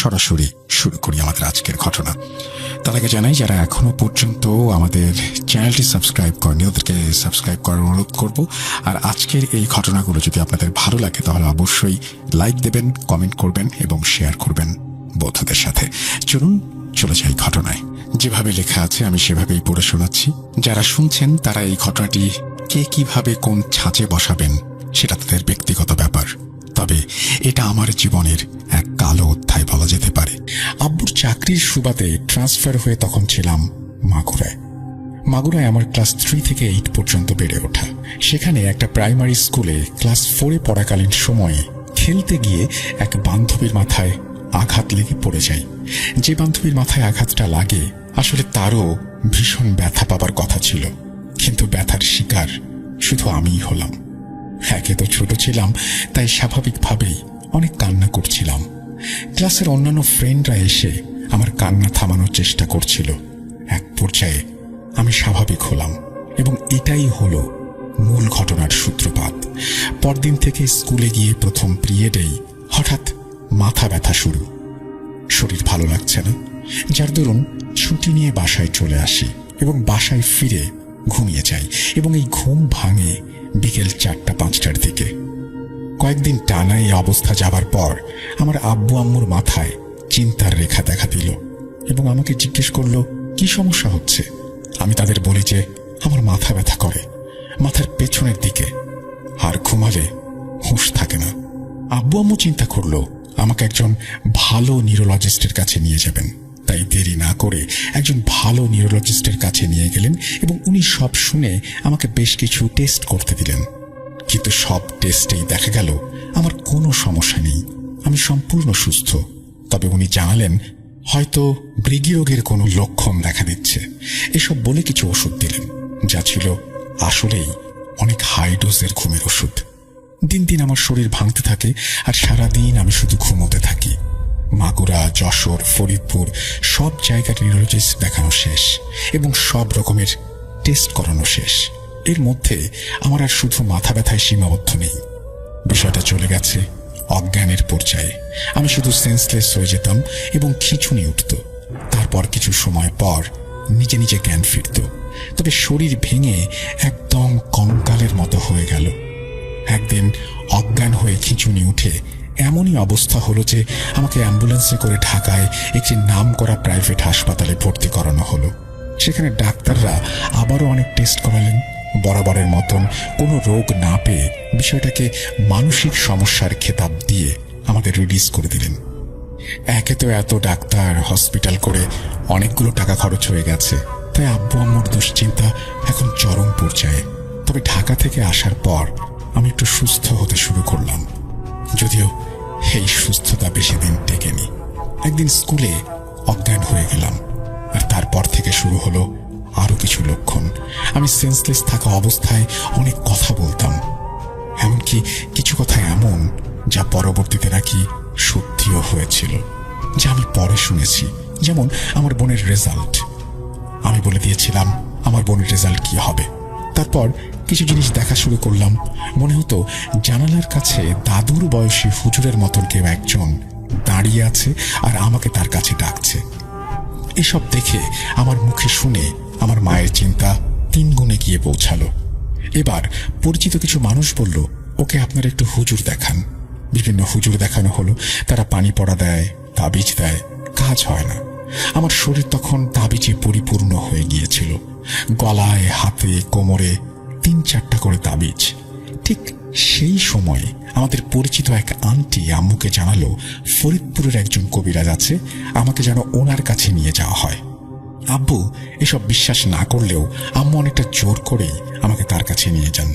সরাসরি শুরু করি আমাদের আজকের ঘটনা। তার আগে জানাই, যারা এখনো পর্যন্ত আমাদের চ্যানেলটি সাবস্ক্রাইব করেনি ওদেরকে সাবস্ক্রাইব করার অনুরোধ করব। আর আজকের এই ঘটনাগুলো যদি আপনাদের ভালো লাগে তাহলে অবশ্যই লাইক দেবেন, কমেন্ট করবেন এবং শেয়ার করবেন বন্ধুদের সাথে। চলুন চলে যাই ঘটনায়। যেভাবে লেখা আছে আমি সেভাবেই পড়ে শোনাচ্ছি। যারা শুনছেন তারা এই ঘটনাটি কে কিভাবে কোন ছাঁচে বসাবেন সেটা তাদের ব্যক্তিগত ব্যাপার, তবে এটা আমার জীবনের এক কালো অধ্যায় বলা যেতে পারে। আব্বুর চাকরির সুবাদে ট্রান্সফার হয়ে তখন ছিলাম মাগুরায় আমার ক্লাস 3 থেকে 8 পর্যন্ত বেড়ে ওঠা। সেখানে একটা প্রাইমারি স্কুলে ক্লাস 4-এ পড়াকালীন সময়ে খেলতে গিয়ে এক বান্ধবীর মাথায় আঘাত লেগে পড়ে যায়। যে বান্ধবীর মাথায় আঘাতটা লাগে আসলে তারও ভীষণ ব্যথা পাবার কথা ছিল, কিন্তু ব্যথার শিকার শুধু আমিই হলাম। একে তো ছোট ছিলাম, তাই স্বাভাবিকভাবেই অনেক কান্না করছিলাম। ক্লাসের অন্যান্য ফ্রেন্ডরা এসে আমার কান্না থামানোর চেষ্টা করছিল। এক পর্যায়ে আমি স্বাভাবিক হলাম এবং এটাই হলো মূল ঘটনার সূত্রপাত। পরদিন থেকে স্কুলে গিয়ে প্রথম পিরিয়ডেই হঠাৎ মাথা ব্যথা শুরু। শরীর ভালো লাগছে না, যার দরুন ছুটি নিয়ে বাসায় চলে আসি এবং বাসায় ফিরে ঘুমিয়ে যাই এবং এই ঘুম ভাঙে বিকেল 4টা-5টার দিকে। কয়েকদিন টানা এই অবস্থা যাবার পর আমার আব্বু আম্মুর মাথায় চিন্তার রেখা দেখা দিল এবং আমাকে জিজ্ঞেস করলো কি সমস্যা হচ্ছে। আমি তাদের বলি যে আমার মাথা ব্যথা করে, মাথার পেছনের দিকে, আর ঘুমালে হুঁশ থাকে না। আব্বু আম্মু চিন্তা করলো আমাকে একজন ভালো নিউরোলজিস্টের কাছে নিয়ে যাবেন, তাই দেরি না করে একজন ভালো নিউরোলজিস্টের কাছে নিয়ে গেলেন এবং উনি সব শুনে আমাকে বেশ কিছু টেস্ট করতে দিলেন। কিন্তু সব টেস্টেই দেখা গেল আমার কোনো সমস্যা নেই, আমি সম্পূর্ণ সুস্থ। তবে উনি জানালেন হয়তো মৃগী রোগের কোনো লক্ষণ দেখা দিচ্ছে। এসব বলে কিছু ওষুধ দিলেন, যা ছিল আসলেই অনেক হাই ডোজের ঘুমের ওষুধ। দিন দিন আমার শরীর ভাঙতে থাকে আর সারাদিন আমি শুধু ঘুমোতে থাকি। মাগুরা, যশোর, ফরিদপুর সব জায়গার নিউরোলজিস্ট দেখানো শেষ এবং সব রকমের টেস্ট করানো শেষ। এর মধ্যে আমার আর শুধু মাথা ব্যথায় সীমাবদ্ধ নেই, বিষয়টা চলে গেছে অজ্ঞানের পর্যায়ে। আমি শুধু সেন্সলেস হয়ে যেতাম এবং খিঁচুনি উঠত। তারপর কিছু সময় পর নিজে নিজে জ্ঞান ফিরত, তবে শরীর ভেঙে একদম কঙ্কালের মতো হয়ে গেল। একদিন অজ্ঞান হয়ে খিঁচুনি উঠে এমনই অবস্থা হলো যে আমাকে অ্যাম্বুলেন্সে করে ঢাকায় একটি নামকরা প্রাইভেট হাসপাতালে ভর্তি করানো হলো। সেখানে ডাক্তাররা আবারও অনেক টেস্ট করালেন। বরাবরের মতন কোনো রোগ না পেয়ে বিষয়টাকে মানসিক সমস্যার খেতাব দিয়ে আমাদের রিলিজ করে দিলেন। একে তো এত ডাক্তার, হসপিটাল করে অনেকগুলো টাকা খরচ হয়ে গেছে, তাই আব্বু আম্মুর দুশ্চিন্তা এখন চরম পর্যায়ে। তবে ঢাকা থেকে আসার পর আমি একটু সুস্থ হতে শুরু করলাম, যদিও এই সুস্থতা বেশি দিন টেকেনি। একদিন স্কুলে অজ্ঞান হয়ে গেলাম আর তারপর থেকে শুরু হলো আরো কিছু লক্ষণ। আমি সেন্সলেস থাকা অবস্থায় অনেক কথা বলতাম, এমনকি কিছু কথা এমন যা পরবর্তীতে নাকি সত্যিও হয়েছিল, যা আমি পরে শুনেছি। যেমন আমার বোনের রেজাল্ট। আমি বলে দিয়েছিলাম আমার বোনের রেজাল্ট কি হবে। তারপর কিছু জিনিস দেখা শুরু করলাম। মনে হতো জানালার কাছে দাদুর বয়সী হুজুরের মতন কেউ একজন দাঁড়িয়ে আছে আর আমাকে তার কাছে ডাকছে। এসব দেখে আমার মুখে শুনে আমার মায়ের চিন্তা 3 গুণে গিয়ে পৌঁছালো। এবার পরিচিত কিছু মানুষ বলল ওকে আপনারা একটু হুজুর দেখান। বিভিন্ন হুজুর দেখানো হলো, তারা পানি পড়া দেয়, তাবিজ দেয়, কাজ হয় না। আমার শরীর তখন তাবিজে পরিপূর্ণ হয়ে গিয়েছিল। গলায়, হাতে, কোমরে 3-4টা করে তাবিজ। ঠিক সেই সময় আমাদের পরিচিত এক আন্টি আম্মুকে জানালো ফরিদপুরের একজন কবিরাজ আছে, আমাকে যেন ওনার কাছে নিয়ে যাওয়া হয়। আব্বু এসব বিশ্বাস না করলেও আম্মু অনেকটা জোর করেই আমাকে তার কাছে নিয়ে যান।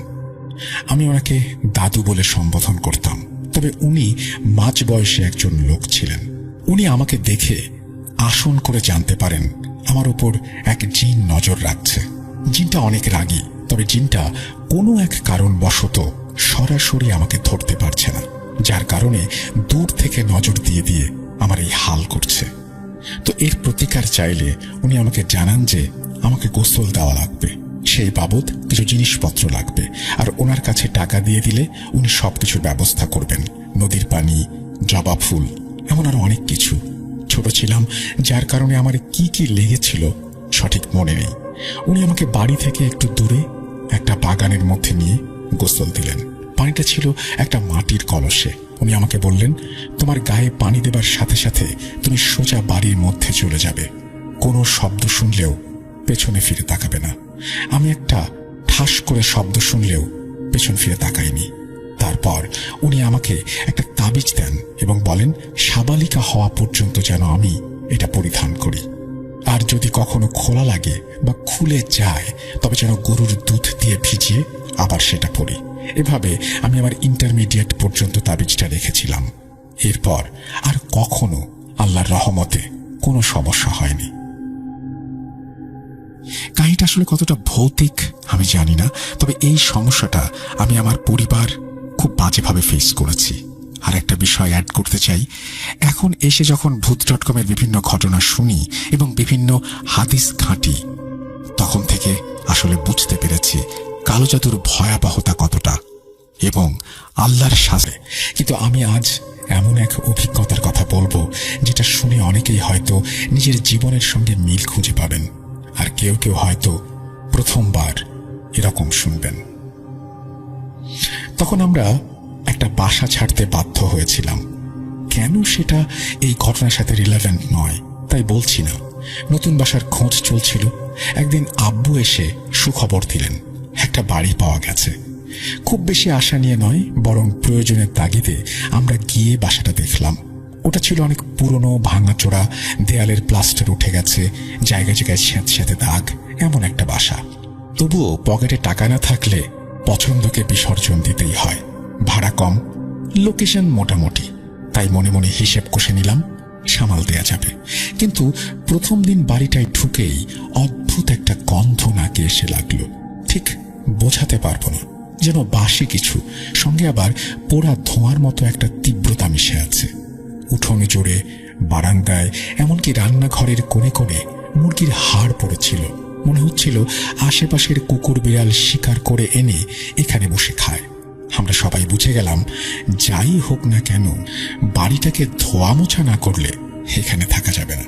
আমি ওনাকে দাদু বলে সম্বোধন করতাম, তবে উনি মাঝ বয়সী একজন লোক ছিলেন। উনি আমাকে দেখে আসন করে জানতে পারেন আমার উপর এক জিন নজর রাখছে। জিনটা অনেক রাগী, তবে জিনটা কোনো এক কারণবশত সরাসরি আমাকে ধরতে পারছে না, যার কারণে দূর থেকে নজর দিয়ে দিয়ে আমার এই হাল করছে। তো এর প্রতিকার চাইলে উনি আমাকে জানান যে আমাকে গোসল দেওয়া লাগবে, সেই বাবদ কিছু জিনিসপত্র লাগবে, আর ওনার কাছে টাকা দিয়ে দিলে উনি সবকিছুর ব্যবস্থা করবেন। নদীর পানি, জবা ফুল, এমন আরো অনেক কিছু। করছিলাম, যার কারণে আমার কি কি লেগেছিল সঠিক মনে নেই। উনি আমাকে বাড়ি থেকে একটু দূরে একটা বাগানের মধ্যে নিয়ে গোসল দিলেন। পানিটা ছিল একটা মাটির কলসে। উনি আমাকে বললেন, তোমার গায়ে পানি দেবার সাথে সাথে তুমি সোজা বাড়ির মধ্যে চলে যাবে, কোনো শব্দ শুনলেও পেছনে ফিরে তাকাবে না। আমি একটা ঠাস করে শব্দ শুনলেও পেছন ফিরে তাকাইনি। তারপর উনি আমাকে একটা তাবিজ দেন এবং বলেন, সাবালিকা হওয়া পর্যন্ত যেন আমি এটা পরিধান করি, আর যদি কখনো খোলা লাগে বা খুলে যায় তবে যেন গরুর দুধ দিয়ে ভিজিয়ে আবার সেটা পরি। এভাবে আমি আমার ইন্টারমিডিয়েট পর্যন্ত তাবিজটা রেখেছিলাম। এরপর আর কখনো আল্লাহর রহমতে কোনো সমস্যা হয়নি। কাহিনীটা আসলে কতটা ভৌতিক আমি জানি না, তবে এই সমস্যাটা আমি আমার পরিবার খুব বাজেভাবে ফেস করেছি। আর একটা বিষয় অ্যাড করতে চাই, এখন এসে যখন ভূত.কমের বিভিন্ন ঘটনা শুনি এবং বিভিন্ন হাদিস ঘাঁটি, তখন থেকে আসলে বুঝতে পেরেছি কালো জাদুর ভয়াবহতা কতটা এবং আল্লাহর শাস্তি। কিন্তু আমি আজ এমন এক অভিজ্ঞতার কথা বলবো যেটা শুনে অনেকেই হয়তো নিজের জীবনের সঙ্গে মিল খুঁজে পাবেন, আর কেউ কেউ হয়তো প্রথমবার এরকম শুনবেন। তখন আমরা একটা বাসা ছাড়তে বাধ্য হয়েছিলাম। কেন সেটা এই ঘটনার সাথে রিলেভেন্ট নয় তাই বলছি না। নতুন বাসার খোঁজ চলছিল। একদিন আব্বু এসে সুখবর দিলেন, একটা বাড়ি পাওয়া গেছে। খুব বেশি আশা নিয়ে নয়, বরং প্রয়োজনের তাগিদে আমরা গিয়ে বাসাটা দেখলাম। ওটা ছিল অনেক পুরনো, ভাঙাচোরা, দেয়ালের প্লাস্টার উঠে গেছে, জায়গায় জায়গায় স্যাঁতস্যাঁতে দাগ, এমন একটা বাসা। তবুও পকেটে টাকা না থাকলে পছন্দকে বিসর্জন দিতেই হয়। ভাড়া কম, লোকেশন মোটামুটি, তাই মনে মনে হিসেব কষে নিলাম সামাল দেয়া যাবে। কিন্তু প্রথম দিন বাড়িটায় ঢুকেই অদ্ভুত একটা গন্ধ নাকে এসে লাগলো। ঠিক বোঝাতে পারবো না, যেন বাসি কিছু, সঙ্গে আবার পোড়া ধোঁয়ার মতো একটা তীব্রতা মিশে আছে। উঠোনে জোরে, বারান্দায়, এমনকি রান্নাঘরের কোণে কোণে মুরগির হাড় পড়েছিল। মনে হচ্ছিল আশেপাশের কুকুর বিড়াল শিকার করে এনে এখানে বসে খায়। আমরা সবাই বুঝে গেলাম, যাই হোক না কেন বাড়িটাকে ধোয়া মোছা না করলে এখানে থাকা যাবে না।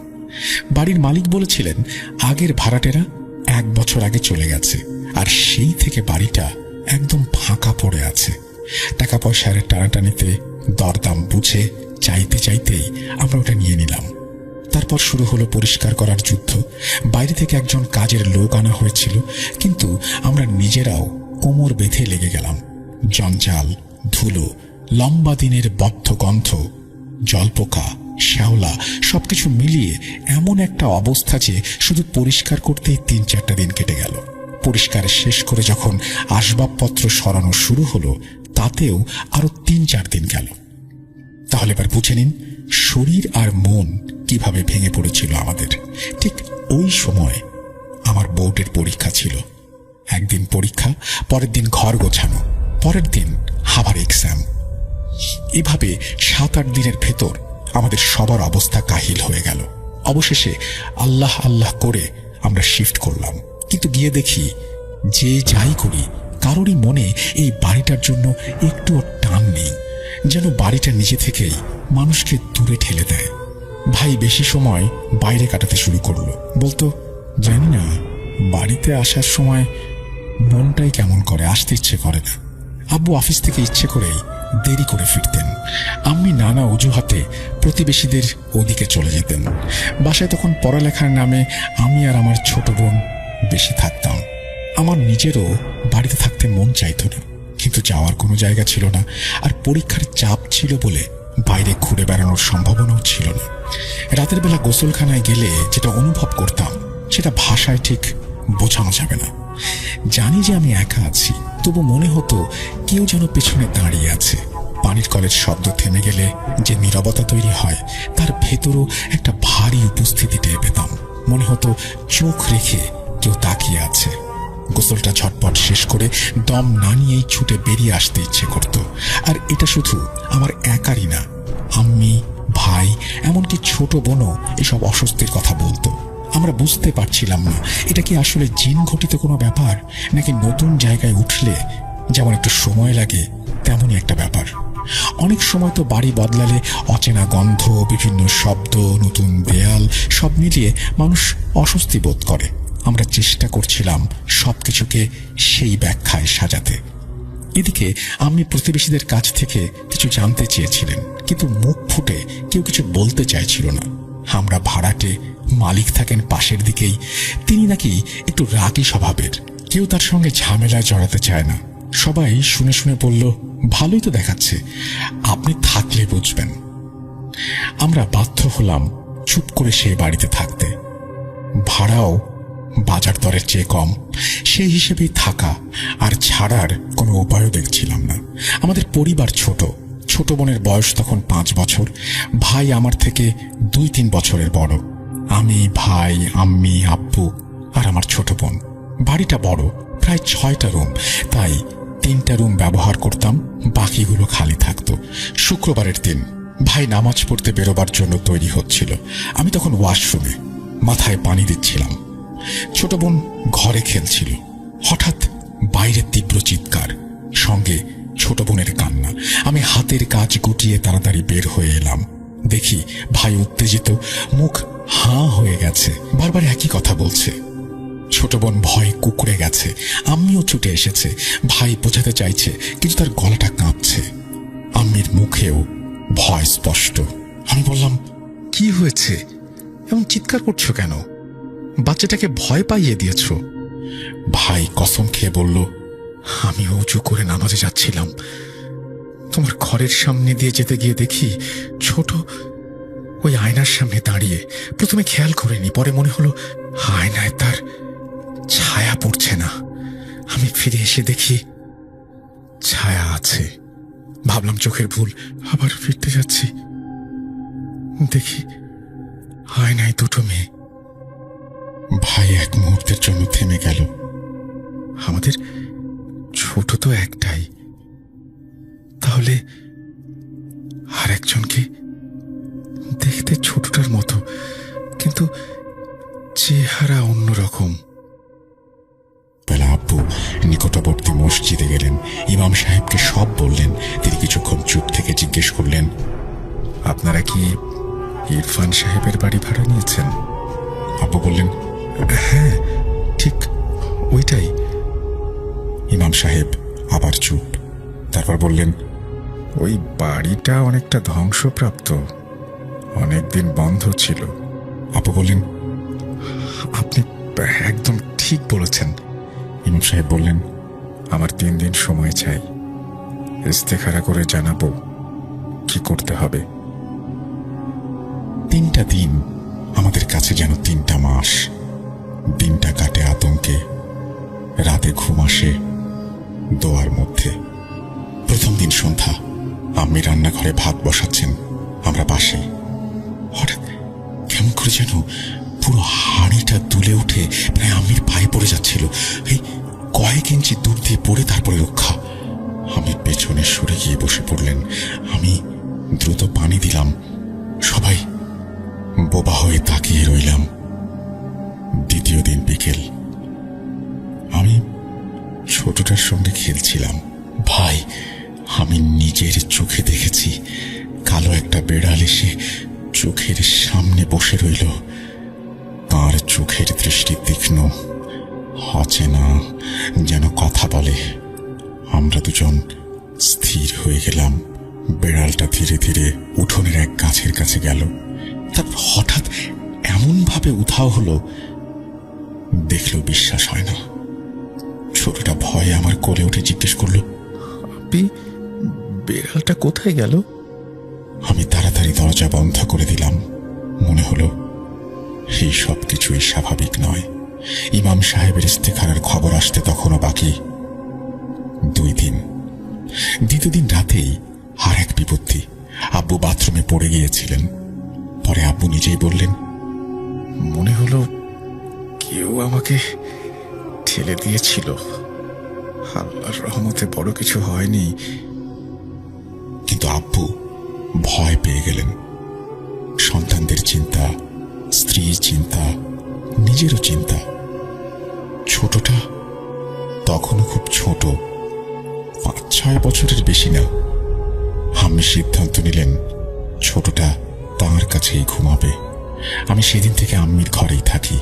বাড়ির মালিক বলেছিলেন আগের ভাড়াটেরা 1 বছর আগে চলে গেছে, আর সেই থেকে বাড়িটা একদম ফাঁকা পড়ে আছে। টাকা পয়সার টানাটানিতে দরদাম বুঝে চাইতে চাইতেই আমরা ওটা নিয়ে নিলাম। তারপর শুরু হলো পরিষ্কার করার যুদ্ধ। বাইরে থেকে একজন কাজের লোক আনা হয়েছিল, কিন্তু আমরা নিজেরাও কোমর বেঁধে লেগে গেলাম। জঞ্জাল, ধুলো, লম্বা দিনের বদ্ধ গন্ধ, জলপোকা, শ্যাওলা সবকিছু মিলিয়ে এমন একটা অবস্থা যে শুধু পরিষ্কার করতেই 3-4টা দিন কেটে গেল। পরিষ্কার শেষ করে যখন আসবাবপত্র সরানো শুরু হলো, তাতেও আরো 3-4 দিন গেল। তাহলে এবার বুঝে নিন শরীর আর মন কিভাবে ভেঙে পড়েছিল আমাদের। ঠিক ওই সময় আমার বোর্ডের পরীক্ষা ছিল। একদিন পরীক্ষা, পরের দিন ঘর গোছানো, পরের দিন আবার এক্সাম। এভাবে 7-8 দিনের ভেতর আমাদের সবার অবস্থা কাহিল হয়ে গেল। অবশেষে আল্লাহ আল্লাহ করে আমরা শিফট করলাম। কিন্তু গিয়ে দেখি যে যাই করি কারোরই মনে এই বাড়িটার জন্য একটুও টান নেই, যেন বাড়িটা নিজে থেকেই মানুষকে দূরে ঠেলে দেয়। ভাই বেশি সময় বাইরে কাটাতে শুরু করলো, বলতো জানি না বাড়িতে আসার সময় মনটাই কেমন করে, আসতে ইচ্ছে করে না। আব্বু অফিস থেকে ইচ্ছে করেই দেরি করে ফিরতেন। আম্মি নানা অজুহাতে প্রতিবেশীদের ওদিকে চলে যেতেন। বাসায় তখন পড়ালেখার নামে আমি আর আমার ছোট বোন বেশি থাকতাম। আমার নিজেরও বাড়িতে থাকতে মন চাইত না, কিন্তু যাওয়ার কোনো জায়গা ছিল না। আর পরীক্ষার চাপ ছিল বলে বাইরে ঘুরে বেড়ানোর সম্ভাবনাও ছিল না। রাতের বেলা গোসলখানায় গেলে যেটা অনুভব করতাম সেটা ভাষায় ঠিক বোঝানো যাবে না। জানি যে আমি একা আছি, তবু মনে হতো কেউ যেন পেছনে দাঁড়িয়ে আছে। পানির কলের শব্দ থেমে গেলে যে নীরবতা তৈরি হয়, তার ভেতরও একটা ভারী উপস্থিতি টের পেতাম। মনে হতো চোখ রেখে কেউ তাকিয়ে আছে। গোসলটা ঝটপট শেষ করে দম না নিয়েই ছুটে বেরিয়ে আসতে ইচ্ছে করত। আর এটা শুধু আমার একারই না, আম্মি, ভাই, এমনকি ছোট বোনও এসব অস্বস্তির কথা বলতো। আমরা বুঝতে পারছিলাম না এটা কি আসলে জিন ঘটিত কোনো ব্যাপার, নাকি নতুন জায়গায় উঠলে যেমন একটু সময় লাগে তেমনই একটা ব্যাপার। অনেক সময় তো বাড়ি বদলালে অচেনা গন্ধ, বিভিন্ন শব্দ, নতুন দেয়াল সব মিলিয়ে মানুষ অস্বস্তি বোধ করে। আমরা চেষ্টা করছিলাম সবকিছুকে সেই ব্যাখ্যায় সাজাতে। এদিকে আমি প্রতিবেশীদের কাছ থেকে কিছু জানতে চেয়েছিলেন, কিন্তু মুখ ফুটে কেউ কিছু বলতে চাইছিল না। আমরা ভাড়াটে, মালিক থাকেন পাশের দিকেই। তিনি নাকি একটু রাগী স্বভাবের, কেউ তার সঙ্গে ঝামেলায় জড়াতে চায় না। সবাই শুনে শুনে বলল, ভালোই তো দেখাচ্ছে, আপনি থাকলে বুঝবেন। আমরা বাধ্য হলাম চুপ করে সেই বাড়িতে থাকতে। ভাড়াও বাজার দরের চেয়ে কম, সেই হিসেবেই থাকা আর ছাড়ার কোনো উপায়ও দেখছিলাম না। আমাদের পরিবার ছোট। ছোট বোনের বয়স তখন 5 বছর, ভাই আমার থেকে 2-3 বছরের বড়। আমি, ভাই, আম্মি, আব্বু আর আমার ছোট বোন। বাড়িটা বড়, প্রায় 6টা রুম, তাই 3টা রুম ব্যবহার করতাম, বাকিগুলো খালি থাকতো। শুক্রবারের দিন ভাই নামাজ পড়তে বেরোবার জন্য তৈরি হচ্ছিল। আমি তখন ওয়াশরুমে মাথায় পানি দিচ্ছিলাম। ছোট বোন ঘরে খেলছিল। হঠাৎ বাইরে তীব্র চিৎকার, সঙ্গে ছোট বোনের কান্না। আমি হাতের কাজ গুটিয়ে তাড়াতাড়ি বের হয়ে এলাম। দেখি ভাই উত্তেজিত, মুখ হাঁ হয়ে গেছে, বারবার একই কথা বলছে। ছোট বোন ভয় কুঁকড়ে গেছে। আম্মিও ছুটে এসেছে। ভাই বোঝাতে চাইছে, কিন্তু তার গলাটা কাঁপছে। আম্মির মুখেও ভয় স্পষ্ট। আমি বললাম, কি হয়েছে, এমন চিৎকার করছো কেন? বাচ্চাটাকে ভয় পাইয়ে দিয়েছ? ভাই কসম খেয়ে বলল, আমি উঁচু করে নামাজে যাচ্ছিলাম, তোমার ঘরের সামনে দিয়ে যেতে গিয়ে দেখি ছোট ওই আয়নার সামনে দাঁড়িয়ে। প্রথমে খেয়াল করিনি, পরে মনে হলো আয়নায় তার ছায়া পড়ছে না। আমি ফিরে এসে দেখি ছায়া আছে। ভাবলাম চোখের ভুল, আবার ফিরতে যাচ্ছি, দেখি আয়নায় 2টো মেয়ে। ভাই এক মুহূর্তের জন্য থেমে গেল। আমাদের ছোট তো একটাই, তাহলে আর একজনকে দেখতে ছোটটার মতো, কিন্তু চেহারা অন্যরকম। বেলা আব্বু নিকটবর্তী মসজিদে গেলেন, ইমাম সাহেবকে সব বললেন। তিনি কিছুক্ষণ চুপ থেকে জিজ্ঞেস করলেন, আপনারা কি ইরফান সাহেবের বাড়ি ভাড়া নিয়েছেন? আব্বু বললেন, হ্যাঁ ঠিক ওইটাই। ইমাম সাহেব আবার চুপ, তারপর বললেন, ওই বাড়িটা অনেকটা ধ্বংসপ্রাপ্ত, অনেকদিন বন্ধ ছিল। আব্বু বললেন, আপনি একদম ঠিক বলেছেন। ইমাম সাহেব বললেন, আমার 3 দিন সময় চাই, ইস্তেখারা করে জানাবো কি করতে হবে। 3টা দিন আমাদের কাছে যেন 3টা মাস। দিনটা কাটে আতঙ্কে, রাতে ঘুম আসে দোয়ার মধ্যে। প্রথম দিন সন্ধ্যা, আম্মি রান্নাঘরে ভাত বসাচ্ছেন, আমরা পাশে। হঠাৎ কেমন করে যেন পুরো হাঁড়িটা দুলে উঠে প্রায় আম্মির পায়ে পড়ে যাচ্ছিল। এই কয়েক ইঞ্চি দূর দিয়ে পড়ে তারপরে রক্ষা। আমি পেছনে সরে গিয়ে বসে পড়লেন। আমি দ্রুত পানি দিলাম। সবাই বোবা হয়ে তাকিয়ে রইলাম। দ্বিতীয় দিন বিকেল, আমি ছোটটার সঙ্গে খেলছিলাম। ভাই, আমি নিজের চোখে দেখেছি কালো একটা বেড়াল এসে চোখের সামনে বসে রইল। তার চোখের দৃষ্টি তীক্ষ্ণ, অচেনা, যেন কথা বলে। আমরা দুজন স্থির হয়ে গেলাম। বেড়ালটা ধীরে ধীরে উঠোনের এক গাছের কাছে গেল। তারপর হঠাৎ এমন ভাবে উধাও হলো, দেখলেও বিশ্বাস হয় না। ছোটটা ভয়ে আমার কোলে উঠে জিজ্ঞেস করলো, আপনি বেড়ালটা কোথায় গেল? আমি তাড়াতাড়ি দরজা বন্ধ করে দিলাম। মনে হলো এই সব কিছুই স্বাভাবিক নয়। ইমাম সাহেবের ইস্তেখারার খবর আসতে তখনও বাকি 2 দিন। দ্বিতীয় দিন রাতেই আর এক বিপত্তি। আব্বু বাথরুমে পড়ে গিয়েছিলেন। পরে আব্বু নিজেই বললেন, মনে হলো কেউ আমাকে ঠেলে দিয়েছিল। আল্লাহর রহমতে বড় কিছু হয়নি। কিন্তু আব্বু ভয় পেয়ে গেলেন। সন্তানদের চিন্তা, স্ত্রীর চিন্তা, নিজেরও চিন্তা। ছোটটা তখনও খুব ছোট, 5-6 বছরের বেশি না। আম্মি সিদ্ধান্ত নিলেন ছোটটা তাঁর কাছেই ঘুমাবে। আমি সেদিন থেকে আম্মির ঘরেই থাকি,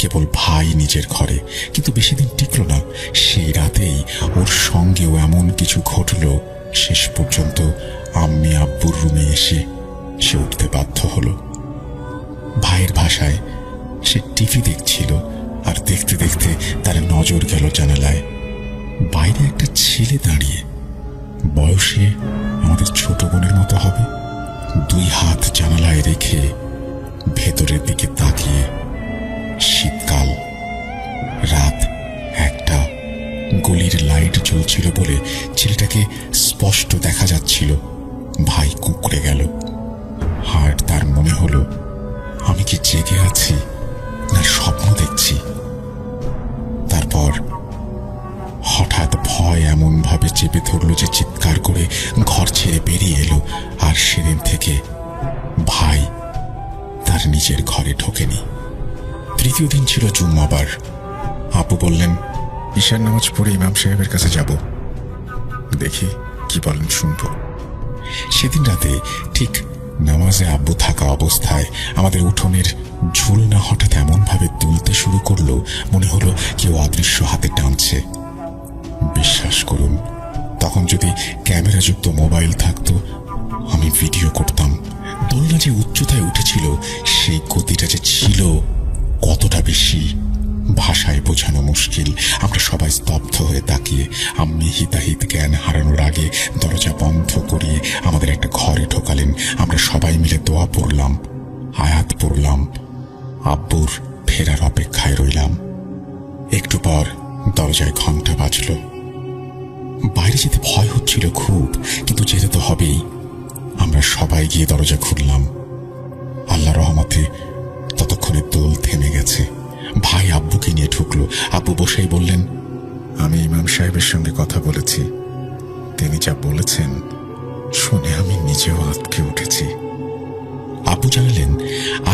কেবল ভাই নিজের ঘরে। কিন্তু বেশি দিন টিকল না। সেই রাতেই ওর সঙ্গেও এমন কিছু ঘটল, শেষ পর্যন্ত আম্মি আব্বুর রুমে এসে সে উঠতে বাধ্য হলো। ভাইয়ের ভাষায় সে টিভি দেখছিল, আর দেখতে দেখতে তার নজর গেল জানালায়। বাইরে একটা ছেলে দাঁড়িয়ে, বয়সে আমাদের ছোট বোনের মতো হবে, 2 হাত জানালায় রেখে ভেতরের দিকে তাকিয়ে। শীতকাল, রাত 1টা, গলির লাইট জ্বলছিল বলে ছেলেটাকে স্পষ্ট দেখা যাচ্ছিল। ভাই কুঁকড়ে গেল, আর তার মনে হলো আমি কি জেগে আছি না স্বপ্ন দেখছি। তারপর হঠাৎ ভয় এমন ভাবে চেপে ধরল যে চিৎকার করে ঘর ছেড়ে বেরিয়ে এলো। আর সেদিন থেকে ভাই তার নিজের ঘরে ঢোকেনি। 3য় দিন ছিল জুম্মাবার। আপু বললেন, ঈশার নামাজ পড়ে ইমাম সাহেবের কাছে যাব, দেখি কি বলেন, শুনব। সেদিন রাতে ঠিক নামাজে আব্বু থাকা অবস্থায় আমাদের উঠোনের ঝুলনা হঠাৎ এমন ভাবে দুলতে শুরু করলো, মনে হলো কেউ অদৃশ্য হাতে টানছে। বিশ্বাস করুন, তখন যদি ক্যামেরাযুক্ত মোবাইল থাকতো আমি ভিডিও করতাম। দোলনা যে উচ্চতায় উঠেছিল, সেই গতিটা যে ছিল কতটা বেশি ভাষায় বোঝানো মুশকিল। আমরা সবাই স্তব্ধ হয়ে তাকিয়ে। আম্মি হিতাহিত জ্ঞান হারানোর আগে দরজা বন্ধ করিয়ে আমাদের একটা ঘরে ঢোকালেন। আমরা সবাই মিলে দোয়া পড়লাম, আয়াত পড়লাম, আব্বুর ফেরার অপেক্ষায় রইলাম। একটু পর দরজায় ঘন্টা বাজল। বাইরে যেতে ভয় হচ্ছিল খুব, কিন্তু যেতে তো হবেই। আমরা সবাই গিয়ে দরজা খুললাম। আল্লাহর রহমতে ততক্ষণে দোল থেমে গেছে। ভাই আব্বুকে নিয়ে ঢুকলো। আব্বু বসেই বললেন, আমি ইমাম সাহেবের সঙ্গে কথা বলেছি, তিনি যা বলেছেন শুনে আমি নিজেও আঁতকে উঠেছি। আব্বু জানালেন,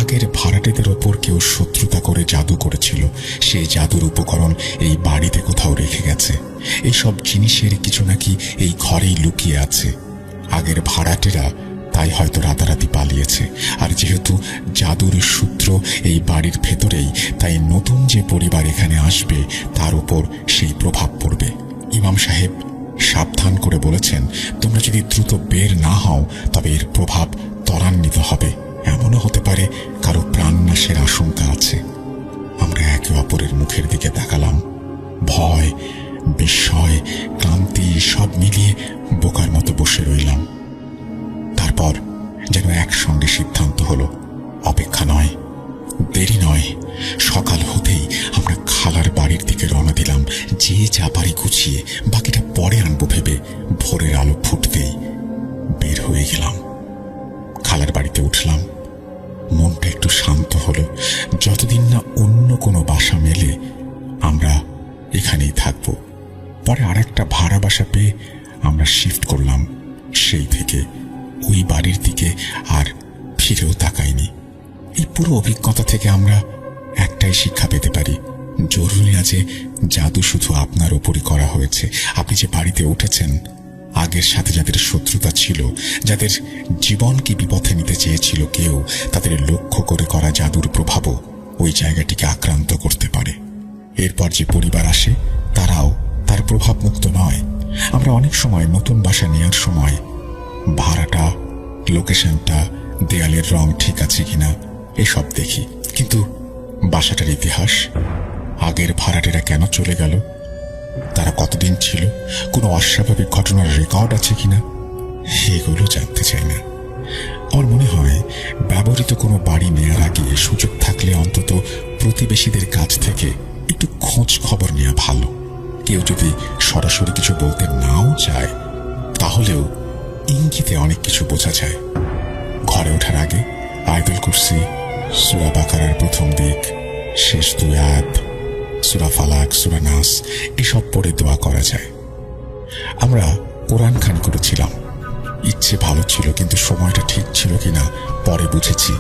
আগের ভাড়াটেদের ওপর কেউ শত্রুতা করে জাদু করেছিল। সেই জাদুর উপকরণ এই বাড়িতে কোথাও রেখে গেছে। এইসব জিনিসের কিছু নাকি এই ঘরেই লুকিয়ে আছে। আগের ভাড়াটেরা তাই হয়তো রাতারাতি পালিয়েছে। আর যেহেতু জাদুর সূত্র এই বাড়ির ভেতরেই, তাই নতুন যে পরিবার এখানে আসবে তার উপর সেই প্রভাব পড়বে। ইমাম সাহেব সাবধান করে বলেছেন, তোমরা যদি দ্রুত বের না হও তবে এর প্রভাব ত্বরান্বিত হবে। এমনও হতে পারে কারো প্রাণনাশের আশঙ্কা আছে। আমরা একে অপরের মুখের দিকে তাকালাম। ভয়, বিস্ময়, ক্লান্তি সব মিলিয়ে বোকার মতো বসে রইলাম। তারপর যেন একসঙ্গে সিদ্ধান্ত হলো, অপেক্ষা নয়, দেরি নয়। সকাল হতেই আমরা খালার বাড়ির দিকে রওনা দিলাম। যে যা পারি গুছিয়ে, বাকিটা পরে আনবো ভেবে ভোরের আলো ফুটতেই বের হয়ে গেলাম। খালার বাড়িতে উঠলাম। মনটা একটু শান্ত হলো। যতদিন না অন্য কোনো বাসা মেলে আমরা এখানেই থাকবো। পরে আরেকটা ভাড়া বাসা পেয়ে আমরা শিফট করলাম। সেই থেকে ওই বাড়ির দিকে আর ফিরেও তাকাইনি। এই পুরো অভিজ্ঞতা থেকে আমরা একটাই শিক্ষা পেতে পারি, জরুরি না যে জাদু শুধু আপনার ওপরই করা হয়েছে। আপনি যে বাড়িতে উঠেছেন, আগের সাথে যাদের শত্রুতা ছিল, যাদের জীবনকে বিপথে নিতে চেয়েছিল কেউ, তাদের লক্ষ্য করে করা জাদুর প্রভাবও ওই জায়গাটিকে আক্রান্ত করতে পারে। এরপর যে পরিবার আসে তারাও তার প্রভাব মুক্ত নয়। আমরা অনেক সময় নতুন বাসা নেওয়ার সময় ভাড়াটা, লোকেশনটা, দেয়ালের রং ঠিক আছে কিনা এসব দেখি, কিন্তু বাসাটার ইতিহাস, আগের ভাড়াটেরা কেন চলে গেল, তারা কতদিন ছিল, কোনো অস্বাভাবিক ঘটনার রেকর্ড আছে কিনা, এগুলো জানতে চাই না। আমার মনে হয় ব্যবহৃত কোনো বাড়ি নেওয়ার আগে সুযোগ থাকলে অন্তত প্রতিবেশীদের কাছ থেকে একটু খোঁজ খবর নেওয়া ভালো। কেউ যদি সরাসরি কিছু বলতে নাও চায়, তাহলেও ইঙ্গিতে অনেক কিছু বোঝা যায়। ঘরে ওঠার আগে আয়াতুল কুরসি, সূরা বাকারার প্রথম দিক, শেষ 2 আয়াত, সূরা ফালাক, সূরা নাস এসব পড়ে দোয়া করা যায়। আমরা কোরআন খানি করেছিলাম। ইচ্ছে ভালো ছিল, কিন্তু সময়টা ঠিক ছিল কিনা পরে বুঝেছি।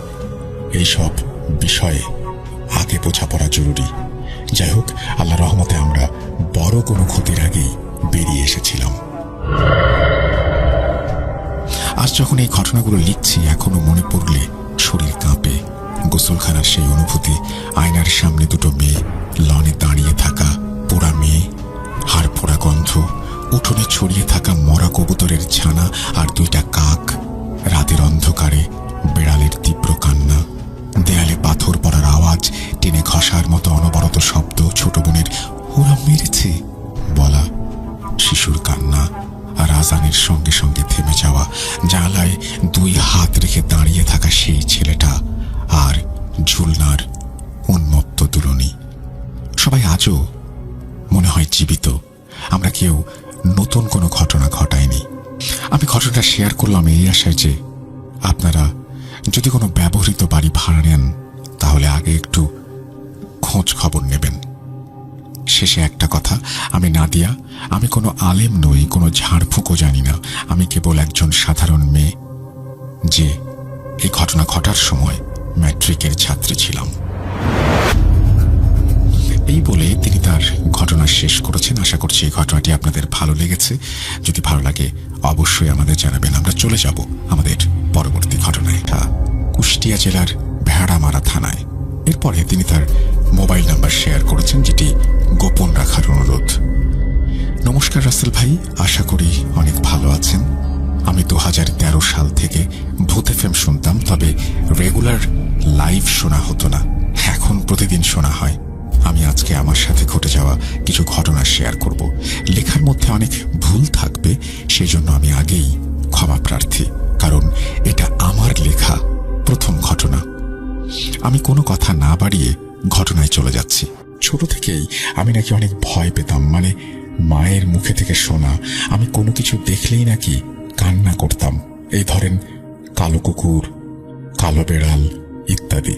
এইসব বিষয়ে আগে বোঝাপড়া জরুরি। যাই হোক, আল্লাহ রহমতে আমরা বড় কোনো ক্ষতির আগেই বেরিয়ে এসেছিলাম। আজ যখন এই ঘটনাগুলো লিখছি এখনো মনে পড়লে শরীর কাঁপে। গোসলখানার সেই অনুভূতি, আয়নার সামনে দুটো মেয়ে, লনে দাঁড়িয়ে থাকা পোড়া মেয়ে, হাড় পোড়া গন্ধ, উঠোনে ছড়িয়ে থাকা মরা কবুতরের ছানা আর দুইটা কাক, রাতের অন্ধকারে বেড়ালের তীব্র কান্না, দেয়ালে পাথর পড়ার আওয়াজ, টেনে ঘষার মতো অনবরত শব্দ, ছোট বোনের ওরা মেরেছে বলা, শিশুর কান্না আর আজানের সঙ্গে সঙ্গে থেমে যাওয়া, জানালায় দুই হাত রেখে দাঁড়িয়ে থাকা সেই ছেলেটা আর ঝুলনার উন্মত্ত দুলনি। সবাই আজও মনে হয় জীবিত। আমরা কেউ নতুন কোনো ঘটনা ঘটায়নি। আমি ঘটনাটা শেয়ার করলাম এই আশায় যে আপনারা যদি কোনো ব্যবহৃত বাড়ি ভাড়া নেন তাহলে আগে একটু খোঁজ খবর নেবেন। শেষে একটা কথা, আমি নাদিয়া, আমি কোনো আলেম নই, কোনো ঝাড়ফুঁকও জানি না। আমি কেবল একজন সাধারণ মেয়ে যে এই ঘটনা ঘটার সময় ম্যাট্রিকের ছাত্রী ছিলাম। এই বলে তিনি তার ঘটনা শেষ করেছেন। আশা করছি এই ঘটনাটি আপনাদের ভালো লেগেছে। যদি ভালো লাগে অবশ্যই আমাদের জানাবেন। আমরা চলে যাব আমাদের পরবর্তী ঘটনায়। এটা কুষ্টিয়া জেলার ভেড়ামারা থানায়। এরপরে তিনি তার মোবাইল নাম্বার শেয়ার করেছেন, যেটি গোপন রাখার অনুরোধ। নমস্কার রাসেল ভাই, আশা করি অনেক ভালো আছেন। আমি 2013 সাল থেকে ভূত এফএম শুনতাম, তবে রেগুলার লাইভ শোনা হতো না। এখন প্রতিদিন শোনা হয়। আমি আজকে আমার সাথে ঘটে যাওয়া কিছু ঘটনা শেয়ার করব। লেখার মধ্যে অনেক ভুল থাকবে, সেজন্য আমি আগেই ক্ষমা প্রার্থী, কারণ এটা আমার লেখা প্রথম ঘটনা। আমি কোনো কথা না বাড়িয়ে ঘটনায় চলে যাচ্ছি। ছোট থেকেই আমি নাকি অনেক ভয় পেতাম, মানে মায়ের মুখে থেকে শোনা, আমি কোনো কিছু দেখলেই নাকি কান্না করতাম। এই ধরেন কালো কুকুর, কালো বেড়াল ইত্যাদি।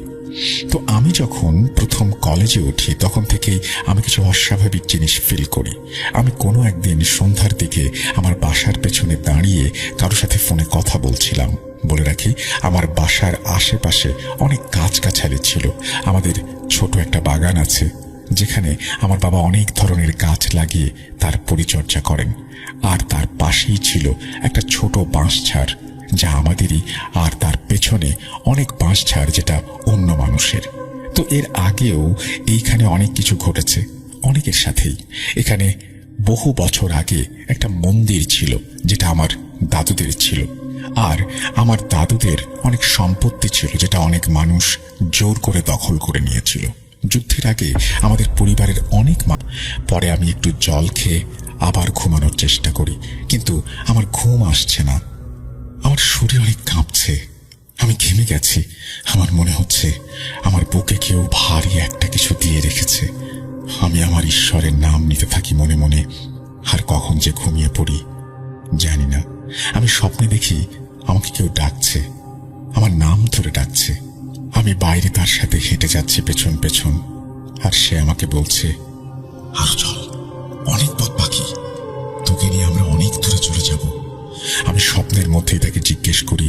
তো আমি যখন প্রথম কলেজে উঠি তখন থেকেই আমি কিছু অস্বাভাবিক জিনিস ফিল করি। আমি কোনো একদিন সন্ধ্যার দিকে আমার বাসার পেছনে দাঁড়িয়ে কারোর সাথে ফোনে কথা বলছিলাম। বলে রাখি, আমার বাসার আশেপাশে অনেক গাছগাছালি ছিল। আমাদের ছোট একটা বাগান আছে, যেখানে আমার বাবা অনেক ধরনের গাছ লাগিয়ে তার পরিচর্যা করেন। আর তার পাশেই ছিল একটা ছোট বাঁশঝাড়, যা আমাদেরই, আর তার পেছনে অনেক বাঁশঝাড় যেটা অন্য মানুষের। তো এর আগেও এইখানে অনেক কিছু ঘটেছে অনেকের সাথেই। এখানে বহু বছর আগে একটা মন্দির ছিল, যেটা আমার দাদুদের ছিল। আর আমার দাদুদের অনেক সম্পত্তি ছিল, যেটা অনেক মানুষ জোর করে দখল করে নিয়েছিল। যুদ্ধের আগে আমাদের পরিবারের অনেক পরে আমি একটু জল খেয়ে আবার ঘুমানোর চেষ্টা করি, কিন্তু আমার ঘুম আসছে না। আমার শরীর অনেক কাঁপছে, আমি ঘেমে গেছি। আমার মনে হচ্ছে আমার বুকে কেউ ভারী একটা কিছু দিয়ে রেখেছে। আমি আমার ঈশ্বরের নাম নিতে থাকি মনে মনে, আর কখন যে ঘুমিয়ে পড়ি জানি না। আমি স্বপ্নে দেখি আমাকে কেউ ডাকছে, আমার নাম ধরে ডাকছে। আমি বাইরে তার সাথে হেঁটে যাচ্ছি পেছন পেছন, আর সে আমাকে বলছে, আর চল, অনেক পথ বাকি, তোকে নিয়ে আমরা অনেক দূরে চলে যাব। আমি স্বপ্নের মধ্যেই তাকে জিজ্ঞেস করি,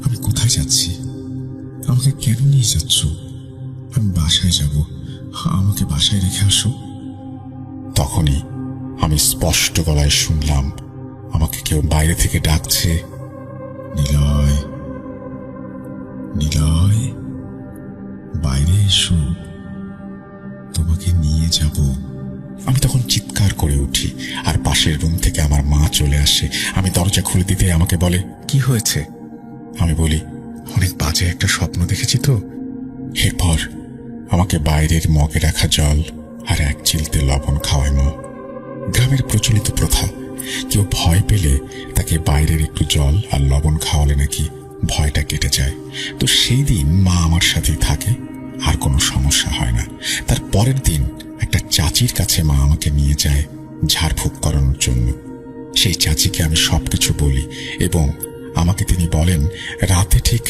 আমি কোথায় যাচ্ছি? আমাকে কেন নিয়ে যাচ্ছ? আমি বাসায় যাব, আমাকে বাসায় রেখে আসো। তখনই আমি স্পষ্ট গলায় শুনলাম আমাকে কেউ বাইরে থেকে ডাকছে, নিলয়, নিলয়, বাইরে এসো, তোমাকে নিয়ে যাব। আমি তখন চিৎকার করে উঠি, আর পাশের রুম থেকে আমার মা চলে আসে। আমি দরজা খুলে দিতে আমাকে বলে, কি হয়েছে? আমি বলি, অনেক বাজে একটা স্বপ্ন দেখেছি তো। এরপর আমাকে বাইরের মগে রাখা জল আর এক চিলতে লবণ খাওয়ায় মা। গ্রামের প্রচলিত প্রথা, কেউ ভয় পেলে তাকে বাইরের একটু জল আর লবণ খাওয়ালে নাকি ভয়টা কেটে যায়। তো সেই দিন মা আমার সাথেই থাকে, আর কোনো সমস্যা হয় না। তার পরের দিন একটা চাচির কাছে মা আমাকে নিয়ে যায় ঝাড়ফুঁক করানোর জন্য। সেই চাচিকে আমি সবকিছু বলি, এবং আমাকে তিনি বলেন রাতে ঠিক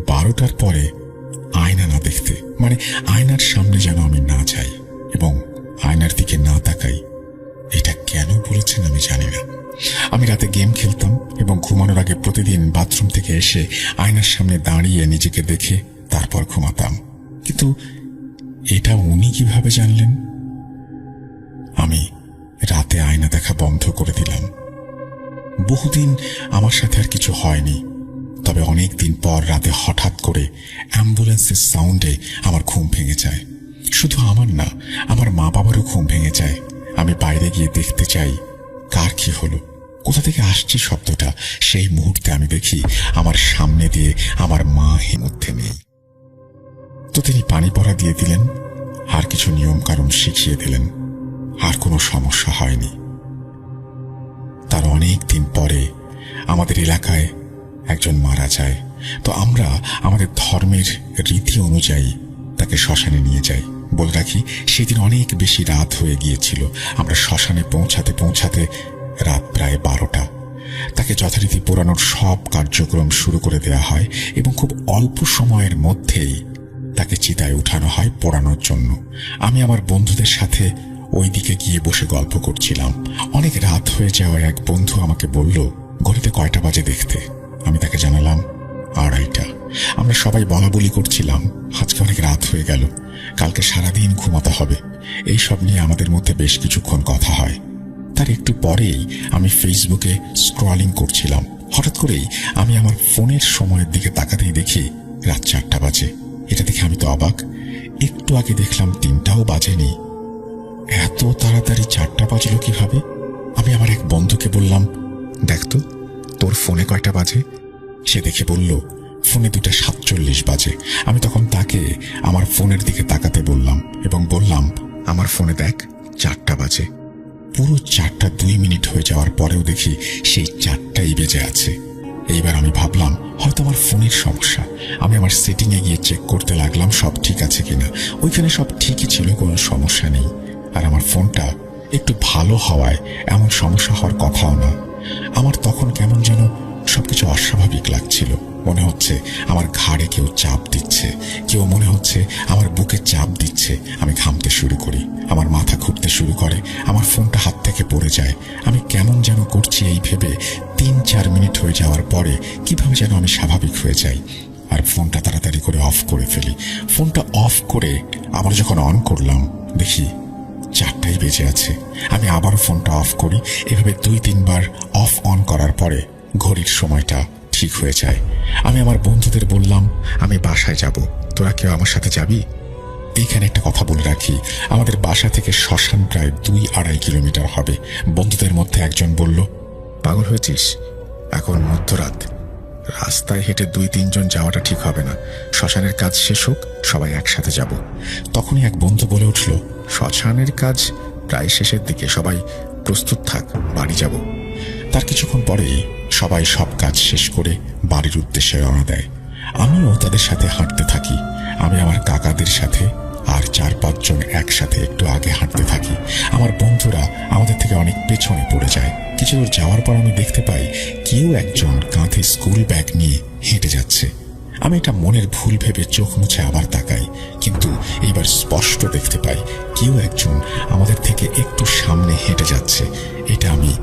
12টার পরে আয়না না দেখতে, মানে আয়নার সামনে যেন আমি না যাই এবং আয়নার দিকে না তাকাই। এটা কেন বলেছেন আমি জানি না। আমি রাতে গেম খেলতাম এবং ঘুমানোর আগে প্রতিদিন বাথরুম থেকে এসে আয়নার সামনে দাঁড়িয়ে নিজেকে দেখে তারপর ঘুমাতাম। কিন্তু এটা উনি কিভাবে জানলেন? আমি রাতে আয়না দেখা বন্ধ করে দিলাম। বহুদিন আমার সাথে আর কিছু হয়নি, তবে অনেক দিন পর রাতে হঠাৎ করে অ্যাম্বুলেন্সের সাউন্ডে আমার ঘুম ভেঙে যায়। শুধু আমার না, আমার মা বাবারও ঘুম ভেঙে যায়। আমি বাইরে গিয়ে দেখতে চাই কার কি হলো, কোথা থেকে আসছে শব্দটা। সেই মুহূর্তে আমি দেখি আমার সামনে দিয়ে আমার মা মধ্যে নেই। তো তিনি পানি পড়া দিয়ে দিলেন, আর কিছু নিয়ম কানুন শিখিয়ে দিলেন, আর কোনো সমস্যা হয়নি। তার অনেক দিন পরে আমাদের এলাকায় একজন মারা যায়। তো আমরা আমাদের ধর্মের রীতি অনুযায়ী তাকে শ্মশানে নিয়ে যাই। বলে রাখি, সেদিন অনেক বেশি রাত হয়ে গিয়েছিল। আমরা শ্মশানে পৌঁছাতে পৌঁছাতে রাত প্রায় 12টা। তাকে যথারীতি পোড়ানোর সব কার্যক্রম শুরু করে দেওয়া হয় এবং খুব অল্প সময়ের মধ্যেই তাকে চিতায় উঠানো হয় পোড়ানোর জন্য। আমি আমার বন্ধুদের সাথে ওই দিকে গিয়ে বসে গল্প করছিলাম। অনেক রাত হয়ে যাওয়ায় এক বন্ধু আমাকে বলল, ঘড়িতে কয়টা বাজে দেখতে। আমি তাকে জানালাম 2:30। আমরা সবাই বলা বলি করছিলাম, আজকে অনেক রাত হয়ে গেল, কালকে সারাদিন ঘুমাতে হবে। এই সব নিয়ে আমাদের মধ্যে বেশ কিছুক্ষণ কথা হয়। তার একটু পরেই আমি ফেসবুকে স্ক্রলিং করছিলাম। হঠাৎ করেই আমি আমার ফোনের সময়ের দিকে তাকাতেই দেখি রাত 4টা বাজে। এটা দেখে আমি তো অবাক। একটু আগে দেখলাম 3টাও বাজেনি। এত তাড়াতাড়ি 4টা বাজলো কিভাবে? আমি আমার এক বন্ধুকে বললাম, দেখ তো তোর ফোনে কয়টা বাজে। সে দেখে বলল, ফোনে 2:47 বাজে। আমি তখন তাকে আমার ফোনের দিকে তাকাতে বললাম এবং বললাম, আমার ফোনে দেখ 4টা বাজে। পুরো 4টা 2 মিনিট হয়ে যাওয়ার পরেও দেখি সেই 4টাই বেজে আছে। এইবার আমি ভাবলাম হয়তো আমার ফোনের সমস্যা। আমি আমার সেটিংয়ে গিয়ে চেক করতে লাগলাম সব ঠিক আছে কিনা। ওইখানে সব ঠিকই ছিল, কোনো সমস্যা নেই। আর আমার ফোনটা একটু ভালো হওয়ায় এমন সমস্যা হওয়ার কথাও না। আমার তখন কেমন যেন সবকিছু অস্বাভাবিক লাগছিল। মনে হচ্ছে আমার ঘাড়ে কেউ চাপ দিচ্ছে, কেউ মনে হচ্ছে আমার বুকে চাপ দিচ্ছে। আমি ঘামতে শুরু করি, আমার মাথা ঘুরতে শুরু করে, আমার ফোনটা হাত থেকে পড়ে যায়। আমি কেমন যেন করছি এই ভেবে 3-4 মিনিট হয়ে যাওয়ার পরে কিভাবে যেন আমি স্বাভাবিক হয়ে যাই আর ফোনটা তাড়াতাড়ি করে অফ করে ফেলি। ফোনটা অফ করে আবার যখন অন করলাম দেখি 4টাই বেজে আছে। আমি আবারও ফোনটা অফ করি। এভাবে 2-3 বার অফ অন করার পরে ঘড়ির সময়টা ঠিক হয়ে যায়। আমি আমার বন্ধুদের বললাম, আমি বাসায় যাব, তোরা কেউ আমার সাথে যাবি? এইখানে একটা কথা বলে রাখি, আমাদের বাসা থেকে শ্মশান প্রায় 2-2.5 কিলোমিটার হবে। বন্ধুদের মধ্যে একজন বলল, পাগল হয়েছিস? এখন মধ্যরাত, রাস্তায় হেঁটে 2-3 জন যাওয়াটা ঠিক হবে না। শ্মশানের কাজ শেষ হোক, সবাই একসাথে যাব। তখনই এক বন্ধু বলে উঠল, শ্মশানের কাজ প্রায় শেষের দিকে, সবাই প্রস্তুত থাক, বাড়ি যাব। তার কিছুক্ষণ পরেই সবাই সব কাজ শেষ করে বাড়ির উদ্দেশ্যে রওনা দেয়। আমিও তাদের সাথে হাঁটতে থাকি। আমি আমার কাকাদের সাথে আর 4-5 জন একসাথে একটু আগে হাঁটতে থাকি। আমার বন্ধুরা আমাদের থেকে অনেক পেছনে পড়ে যায়। কিছু দূর যাওয়ার পর আমি দেখতে পাই কেউ একজন কাঁধে স্কুল ব্যাগ নিয়ে হেঁটে যাচ্ছে। আমি এটা মনের ভুল ভেবে চোখ মুছে আবার তাকাই, কিন্তু এইবার স্পষ্ট দেখতে পাই কেউ একজন আমাদের থেকে একটু সামনে হেঁটে যাচ্ছে। এটা আমি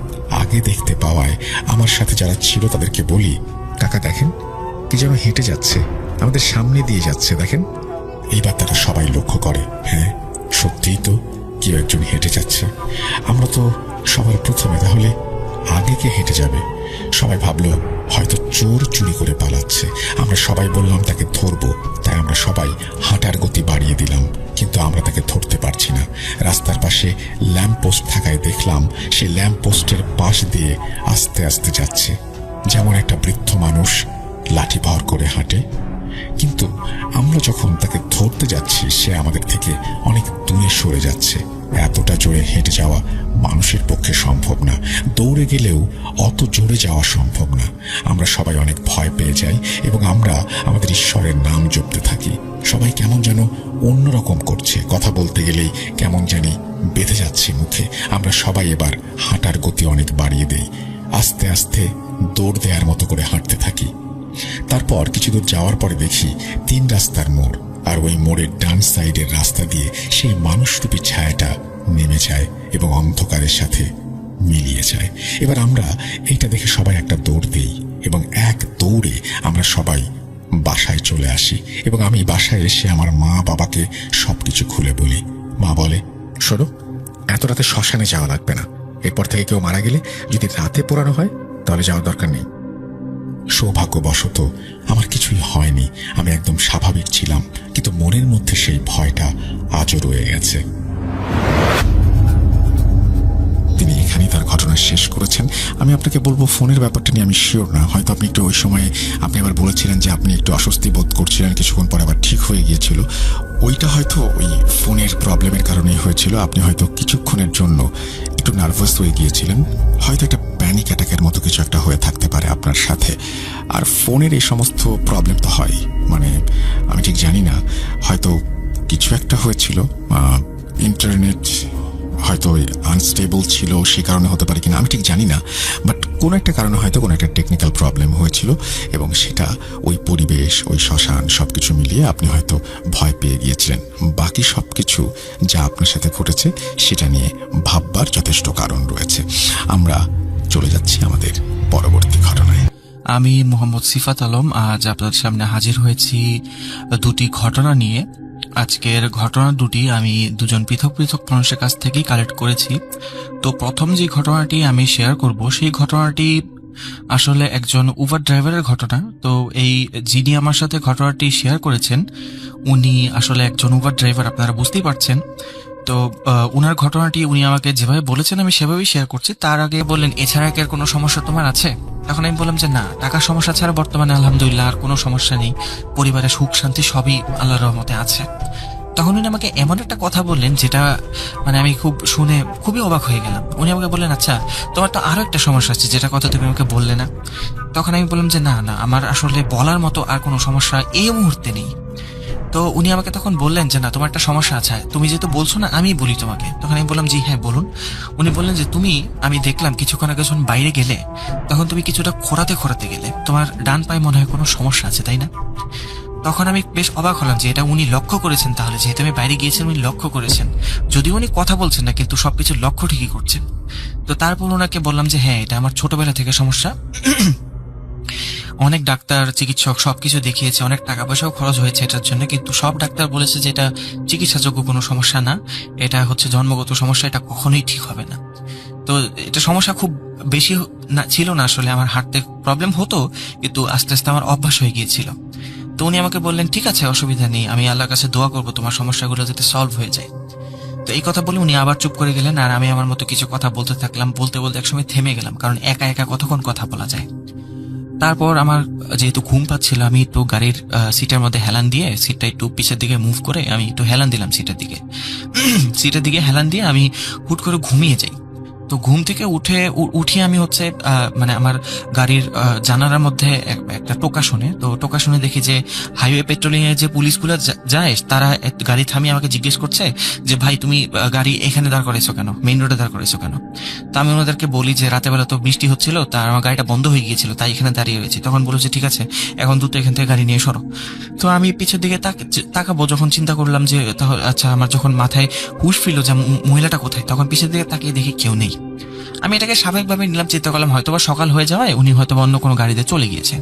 আগে দেখতে পাওয়ায় আমার সাথে যারা ছিল তাদেরকে বলি, কাকা দেখেন, কি যেন হেঁটে যাচ্ছে, আমাদের সামনে দিয়ে যাচ্ছে, দেখেন। এইবার তারা সবাই লক্ষ্য করে, হ্যাঁ সত্যিই তো কেউ একজন হেঁটে যাচ্ছে। আমরা তো সবার প্রথমে, তাহলে আগে কে হেঁটে যাবে? সবাই ভাবলো হয়তো চোর চুরি করে পালাচ্ছে। আমরা সবাই বললাম তাকে ধরবো, তাই আমরা সবাই হাঁটার গতি বাড়িয়ে দিলাম, কিন্তু আমরা তাকে ধরতে পারছি না। রাস্তার পাশে ল্যাম্প পোস্ট থাকায় দেখলাম সে ল্যাম্প পোস্টের পাশ দিয়ে আস্তে আস্তে যাচ্ছে, যেমন একটা বৃদ্ধ মানুষ লাঠি ভর করে হাঁটে। কিন্তু আমরা যখন তাকে ধরতে যাচ্ছি সে আমাদের থেকে অনেক দূরে সরে যাচ্ছে। এতটা জোরে হেঁটে যাওয়া মানুষের পক্ষে সম্ভব না, দৌড়ে গেলেও অত জোরে যাওয়া সম্ভব না। আমরা সবাই অনেক ভয় পেয়ে যাই এবং আমরা আমাদের ঈশ্বরের নাম জপতে থাকি। সবাই কেমন যেন অন্যরকম করছে, কথা বলতে গেলেই কেমন জানি বেঁধে যাচ্ছে মুখে। আমরা সবাই এবার হাঁটার গতি অনেক বাড়িয়ে দেই, আস্তে আস্তে দৌড় দেওয়ার মতো করে হাঁটতে থাকি। তারপর কিছু দূর যাওয়ার পরে দেখি 3 রাস্তার মোড়, আর ওই মোড়ের ডান সাইডের রাস্তা দিয়ে সেই মানুষরূপী ছায়াটা নেমে যায় এবং অন্ধকারের সাথে মিলিয়ে যায়। এবার আমরা এইটা দেখে সবাই একটা দৌড় দিই এবং এক দৌড়ে আমরা সবাই বাসায় চলে আসি। এবং আমি বাসায় এসে আমার মা বাবাকে সবকিছু খুলে বলি। মা বলে, শোনো, এত রাতে শ্মশানে যাওয়া লাগবে না। এরপর থেকে কেউ মারা গেলে যদি রাতে পোড়ানো হয় হাসপাতালে যাওয়ার দরকার নেই। সৌভাগ্যবশত আমার কিছুই হয়নি, আমি একদম স্বাভাবিক ছিলাম, কিন্তু মনের মধ্যে সেই ভয়টা আজও রয়ে গেছে। তিনি এখানেই তার ঘটনা শেষ করেছেন। আমি আপনাকে বলবো, ফোনের ব্যাপারটা নিয়ে আমি শিওর না, হয়তো আপনি একটু ওই সময়ে আপনি আবার বলেছিলেন যে আপনি একটু অস্বস্তি বোধ করছিলেন, কিছুক্ষণ পরে আবার ঠিক হয়ে গিয়েছিল। ওইটা হয়তো ওই ফোনের প্রবলেমের কারণেই হয়েছিল। আপনি হয়তো কিছুক্ষণের জন্য একটু নার্ভাস হয়ে গিয়েছিলেন, হয়তো একটা প্যানিক অ্যাটাকের মতো কিছু একটা হয়ে থাকতে পারে আপনার সাথে। আর ফোনের এই সমস্ত প্রবলেম তো হয়, মানে আমি ঠিক জানি না, হয়তো কিছু একটা হয়েছিল, ইন্টারনেট হয়তো আনস্টেবল ছিল, সে কারণে হতে পারে কিনা আমি ঠিক জানি না, বাট কোনো একটা কারণে হয়তো কোনো একটা টেকনিক্যাল প্রবলেম হয়েছিল, এবং সেটা ওই পরিবেশ, ওই শ্মশান, সবকিছু মিলিয়ে আপনি হয়তো ভয় পেয়ে গিয়েছিলেন। বাকি সবকিছু যা আপনার সাথে ঘটেছে সেটা নিয়ে ভাববার যথেষ্ট কারণ রয়েছে। আমরা চলে যাচ্ছি আমাদের পরবর্তী ঘটনায়। আমি মোহাম্মদ সিফাত আলম আজ আপনাদের সামনে হাজির হয়েছি দুটি ঘটনা নিয়ে। আজকের ঘটনা দুটি আমি দুজন পৃথক পৃথক মানুষের কাছ থেকেই কালেক্ট করেছি। তো প্রথম যে ঘটনাটি আমি শেয়ার করব, সেই ঘটনাটি আসলে একজন উবার ড্রাইভারের ঘটনা। তো এই যিনি আমার সাথে ঘটনাটি শেয়ার করেছেন উনি আসলে একজন উবার ড্রাইভার, আপনারা বুঝতেই পারছেন। তো উনার ঘটনাটি উনি আমাকে যেভাবে বলেছেন আমি সেভাবেই শেয়ার করছি। তার আগে বললেন, এছাড়া কি আর কোনো সমস্যা তোমার আছে? তখন আমি বললাম যে না, টাকার সমস্যা ছাড়া বর্তমানে আলহামদুলিল্লাহ আর কোনো সমস্যা নেই, পরিবারে সুখ শান্তি সবই আল্লাহর রহমতে আছে। তখন উনি আমাকে এমন একটা কথা বললেন যেটা মানে আমি শুনে খুবই অবাক হয়ে গেলাম। উনি আমাকে বললেন, আচ্ছা তোমার তো আরো একটা সমস্যা আছে, যেটা কথা তুমি আমাকে বললে না। তখন আমি বললাম যে না না, আমার আসলে বলার মতো আর কোনো সমস্যা এই মুহূর্তে নেই। তো উনি আমাকে তখন বললেন যে না, তোমার একটা সমস্যা আছে, তুমি যেহেতু বলছো না আমি বলি তোমাকে। তখন আমি বললাম জি হ্যাঁ বলুন। উনি বললেন যে আমি দেখলাম কিছুক্ষণ আগে যখন বাইরে গেলে তখন তুমি কিছুটা খোঁড়াতে খোঁড়াতে গেলে, তোমার ডান পায়ে মনে হয় কোনো সমস্যা আছে তাই না? তখন আমি বেশ অবাক হলাম যে এটা উনি লক্ষ্য করেছেন, তাহলে যেহেতু আমি বাইরে গিয়েছেন উনি লক্ষ্য করেছেন, যদিও উনি কথা বলছেন না কিন্তু সবকিছু লক্ষ্য ঠিকই করছেন। তো তারপর ওনাকে বললাম যে হ্যাঁ, এটা আমার ছোটবেলা থেকে সমস্যা, অনেক ডাক্তার চিকিৎসক সবকিছু দেখিয়েছে, অনেক টাকা পয়সাও খরচ হয়েছে এটার জন্য, কিন্তু সব ডাক্তার বলেছে যে এটা চিকিৎসাযোগ্য কোনো সমস্যা না, এটা হচ্ছে জন্মগত সমস্যা, এটা কখনোই ঠিক হবে না। তো এটা সমস্যা খুব বেশি না ছিল না, আসলে আমার হাঁটতে প্রবলেম হতো কিন্তু আস্তে আস্তে আমার অভ্যাস হয়ে গিয়েছিল। তো উনি আমাকে বললেন ঠিক আছে অসুবিধা নেই, আমি আল্লাহর কাছে দোয়া করবো তোমার সমস্যাগুলো যাতে সলভ হয়ে যায়। তো এই কথা বলে উনি আবার চুপ করে গেলেন, আর আমি আমার মতো কিছু কথা বলতে থাকলাম। বলতে বলতে একসময় থেমে গেলাম, কারণ একা একা কতক্ষণ কথা বলা যায়। তারপর আমার যেহেতু ঘুম পাচ্ছিল, আমি একটু গাড়ির সিটের মধ্যে হেলান দিয়ে সিটটা একটু পিছের দিকে মুভ করে আমি একটু হেলান দিলাম সিটের দিকে হেলান দিয়ে আমি হুট করে ঘুমিয়ে যাই। তো ঘুম থেকে উঠে আমি হচ্ছে মানে আমার গাড়ির জানালার মধ্যে একটা টোকা শুনে, তো টোকা শুনে দেখি যে হাইওয়ে পেট্রোলিং এর যে পুলিশগুলো যায় তারা গাড়ি থামিয়ে আমাকে জিজ্ঞেস করছে যে ভাই তুমি গাড়ি এখানে দাঁড় করাইছো কেন, মেইন রোডে দাঁড় করাইছো কেন? তো আমি ওনাদেরকে বলি যে রাতের বেলা তো বৃষ্টি হচ্ছিল, তার আমার গাড়িটা বন্ধ হয়ে গিয়েছিল তাই এখানে দাঁড়িয়ে রয়েছে। তখন বললো যে ঠিক আছে এখন দ্রুত এখান থেকে গাড়ি নিয়ে সরো। তো আমি পিছের দিকে তাকাবো যখন চিন্তা করলাম যে আচ্ছা, আমার যখন মাথায় হুশ ফিরল যে মহিলাটা কোথায়, তখন পিছের দিকে তাকিয়ে দেখি কেউ নেই। আমি এটাকে স্বাভাবিকভাবে নিলাম, চিন্তা করলাম হয়তোবা সকাল হয়ে যাওয়ায় উনি হয়তো অন্য কোনো গাড়িতে চলে গিয়েছে।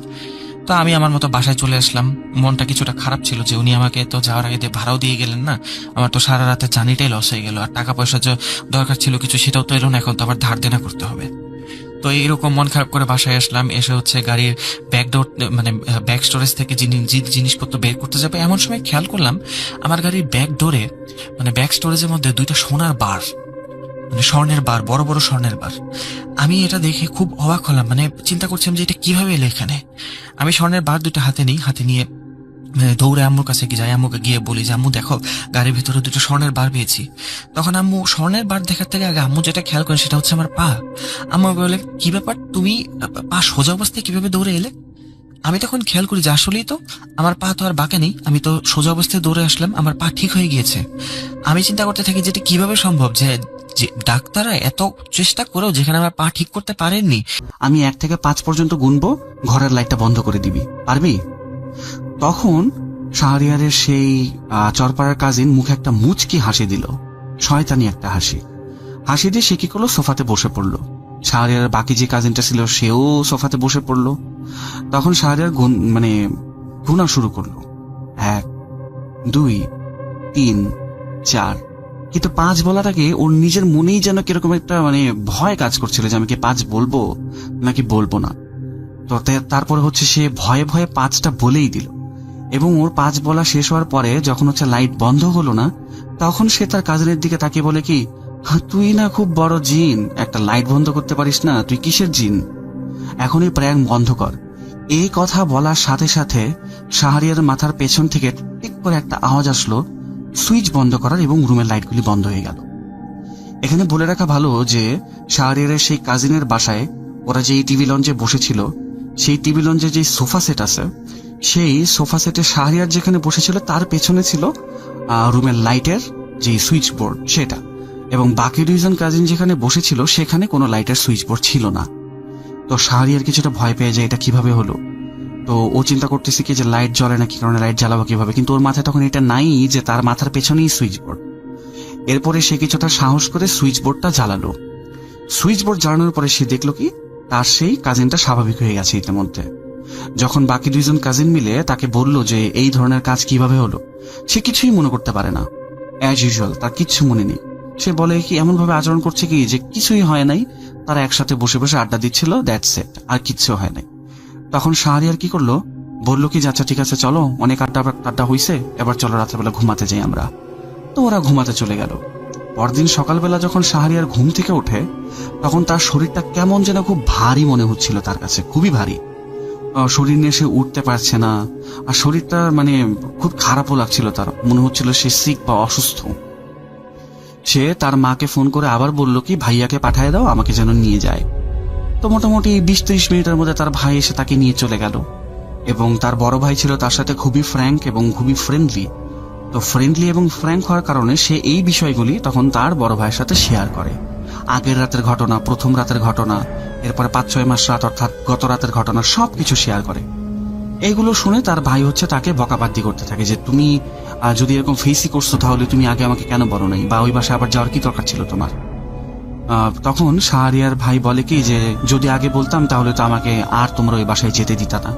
তো আমি আমার মতো বাসায় চলে আসলাম। মনটা কিছুটা খারাপ ছিল যে উনি আমাকে তো যাওয়ার আগে ভাড়াও দিয়ে গেলেন না, আমার তো সারা রাতে জার্নিটাই লস হয়ে গেল, আর টাকা পয়সা যে দরকার ছিল কিছু সেটাও তো এলো না, এখন তো আবার ধার দেনা করতে হবে। তো এইরকম মন খারাপ করে বাসায় আসলাম। এসে হচ্ছে গাড়ির ব্যাকডোর মানে ব্যাক স্টোরেজ থেকে জিনিসপত্র বের করতে যাবে, এমন সময় খেয়াল করলাম আমার গাড়ির ব্যাক ডোরে মানে ব্যাক স্টোরেজের মধ্যে দুইটা সোনার বার, মানে স্বর্ণের বার, বড় বড় স্বর্ণের বার। আমি এটা দেখে খুব অবাক হলাম, মানে চিন্তা করছিলাম যে এটা কিভাবে এলো এখানে। আমি স্বর্ণের বার দুটো হাতে নিয়ে দৌড়ে আম্মুর কাছে যাই, আম্মুকে গিয়ে বলি যে আম্মু দেখো গাড়ির ভিতরে দুটো স্বর্ণের বার পেয়েছি। তখন আম্মু স্বর্ণের বার দেখার থেকে আগে আম্মু যেটা খেয়াল করেন সেটা হচ্ছে আমার পা। আম্মু বলে কি ব্যাপার, তুমি পা সোজা অবস্থায় কিভাবে দৌড়ে এলে? আমি তখন খেয়াল করি যে আসলেই তো আমার পা তো আর বাঁকা নেই, আমি তো সোজা অবস্থায় দৌড়ে আসলাম, আমার পা ঠিক হয়ে গিয়েছে। আমি চিন্তা করতে থাকি যেটা কিভাবে সম্ভব যে ডাক্তাররা এত চেষ্টা করেও যেখানে আমার পা ঠিক করতে পারেননি। আমি 1 থেকে 5 পর্যন্ত গুনবো, ঘরের লাইটটা বন্ধ করে দিবি, পারবি? তখন শাহরিয়ারের সেই চরপাড়ার কাজিন মুখে একটা মুচকি হাসি দিল, শয়তানি একটা হাসি দিয়ে সে কি করলো, সোফাতে বসে পড়লো। শাহরিয়ারের বাকি যে কাজিনটা ছিল সেও সোফাতে বসে পড়লো। তখন শাহরিয়ার গুনা শুরু করলো, 1 2 3 4 কিন্তু 5 বলাটাকে ওর নিজের মনেই যেন কিরকম একটা মানে ভয় কাজ করছিল যে আমি কি 5 বলবো নাকি বলবো না। তো তারপরে হচ্ছে সে ভয়ে ভয়ে 5টা বলেই দিল, এবং ওর 5 বলা শেষ হওয়ার পরে যখন হচ্ছে লাইট বন্ধ হলো না, তখন সে তার কাজিনের দিকে তাকিয়ে বলে কি, তুই না খুব বড় জিন, একটা লাইট বন্ধ করতে পারিস না, তুই কিসের জিন, এখনই প্র্যাঙ্ক বন্ধ কর। এই কথা বলার সাথে সাথে শাহরিয়ার মাথার পেছন থেকে ঠিক করে একটা আওয়াজ আসলো সুইচ বন্ধ করার, এবং রুমের লাইটগুলি বন্ধ হয়ে গেল। এখানে বলে রাখা ভালো যে শাহরিয়ারের সেই কাজিনের বাসায় ওরা যে টিভি লঞ্চে বসেছিল, সেই টিভি লঞ্চে যে সোফা সেট আছে, সেই সোফা সেটে শাহরিয়ার যেখানে বসেছিল তার পেছনে ছিল রুমের লাইটের যে সুইচ বোর্ড সেটা, এবং বাকি 2 জন কাজিন যেখানে বসেছিল সেখানে কোনো লাইটের সুইচ বোর্ড ছিল না। তো শাহরিয়ার কিছুটা ভয় পেয়ে যায় এটা কিভাবে হলো। তো ও চিন্তা করতেছে কি যে লাইট জ্বলে না, কি কারণে লাইট জ্বালাবো কিভাবে, কিন্তু ওর মাথায় তখন এটা নাই যে তার মাথার পেছনেই সুইচ বোর্ড। এরপরে সে কিছুটা সাহস করে সুইচ বোর্ডটা জ্বালালো। সুইচ বোর্ড জ্বালানোর পরে সে দেখলো কি তার সেই কাজিনটা স্বাভাবিক হয়ে গেছে ইতিমধ্যে। যখন বাকি 2 জন কাজিন মিলে তাকে বলল যে এই ধরনের কাজ কিভাবে হলো, সে কিছুই মনে করতে পারে না, অ্যাজ ইউজুয়াল তার কিচ্ছু মনে নেই। সে বলে কি এমন ভাবে আচরণ করছে কি যে কিছুই হয় নাই, তারা একসাথে বসে বসে আড্ডা দিচ্ছিল, দ্যাটস ইট, আর কিচ্ছু হয় নাই। তখন শাহরিয়ার কি করলো, বললো কি আচ্ছা ঠিক আছে চলো, অনেক আড্ডা হইছে, এবার চলো রাত্রেবেলা ঘুমাতে যাই আমরা। তো ওরা ঘুমাতে চলে গেল। পরদিন সকালবেলা যখন শাহরিয়ার ঘুম থেকে ওঠে, তখন তার শরীরটা কেমন যেন খুব ভারী মনে হচ্ছিল, তার কাছে খুবই ভারী। শরীর নিয়ে সে উঠতে পারছে না, আর শরীরটা মানে খুব খারাপও লাগছিল, তার মনে হচ্ছিল সে সিক বা অসুস্থ। সে তার মাকে ফোন করে আবার বলল কি ভাইয়াকে পাঠিয়ে দাও, আমাকে যেন নিয়ে যায়। তো মোটামুটি 20-30 মিনিটের মধ্যে তার ভাই এসে তাকে নিয়ে চলে গেল, এবং তার বড় ভাই ছিল তার সাথে খুবই ফ্র্যাঙ্ক এবং খুবই ফ্রেন্ডলি। তো ফ্রেন্ডলি এবং ফ্র্যাঙ্ক হওয়ার কারণে সে এই বিষয়গুলি তখন তার বড় ভাইয়ের সাথে শেয়ার করে, আগের রাতের ঘটনা, প্রথম রাতের ঘটনা, এরপরে 5-6 মাস রাত অর্থাৎ গত রাতের ঘটনা সবকিছু শেয়ার করে। এইগুলো শুনে তার ভাই হচ্ছে তাকে বকাবাদ্দি করতে থাকে যে তুমি যদি এরকম ফেসই করছো তাহলে তুমি আগে আমাকে কেন বলো নাই, বা ওই বাসায় আবার যাওয়ার কি দরকার ছিল তোমার। তখন শাহরিয়ার ভাই বলে কি যে যদি আগে বলতাম তাহলে তো আমাকে আর তোমরা ওই বাসায় যেতে দিতা না,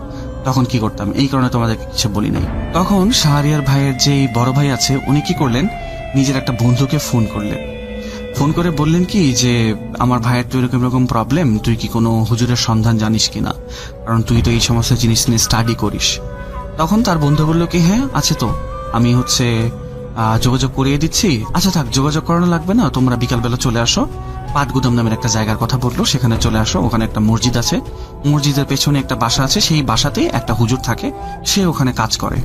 তখন কি করতাম, এই কারণে তোমাদেরকে কিছু বলি নাই। তখন শাহরিয়ার ভাইয়ের যে বড় ভাই আছে উনি কি করলেন, নিজের একটা বন্ধুকে ফোন করলেন। ফোন করে বললেন কি যে আমার ভাইয়ের তো এরকম এরকম প্রবলেম, তুই কি কোনো হুজুরের সন্ধান জানিস কিনা, কারণ তুই তো এই সমস্ত জিনিস নিয়ে স্টাডি করিস। তখন তার বন্ধু বলল কি হ্যাঁ আছে তো, আমি হচ্ছে যোগাযোগ করিয়ে দিচ্ছি। আচ্ছা থাক, যোগাযোগ করানো লাগবে না, তোমরা বিকালবেলা চলে আসো, পাটগুদাম নামের একটা জায়গার কথা বললো, সেখানে চলে আসো, ওখানে একটা মসজিদ আছে, মসজিদের পেছনে একটা বাসা আছে, সেই বাসাতেই একটা হুজুর থাকে, সে ওখানে কাজ করে,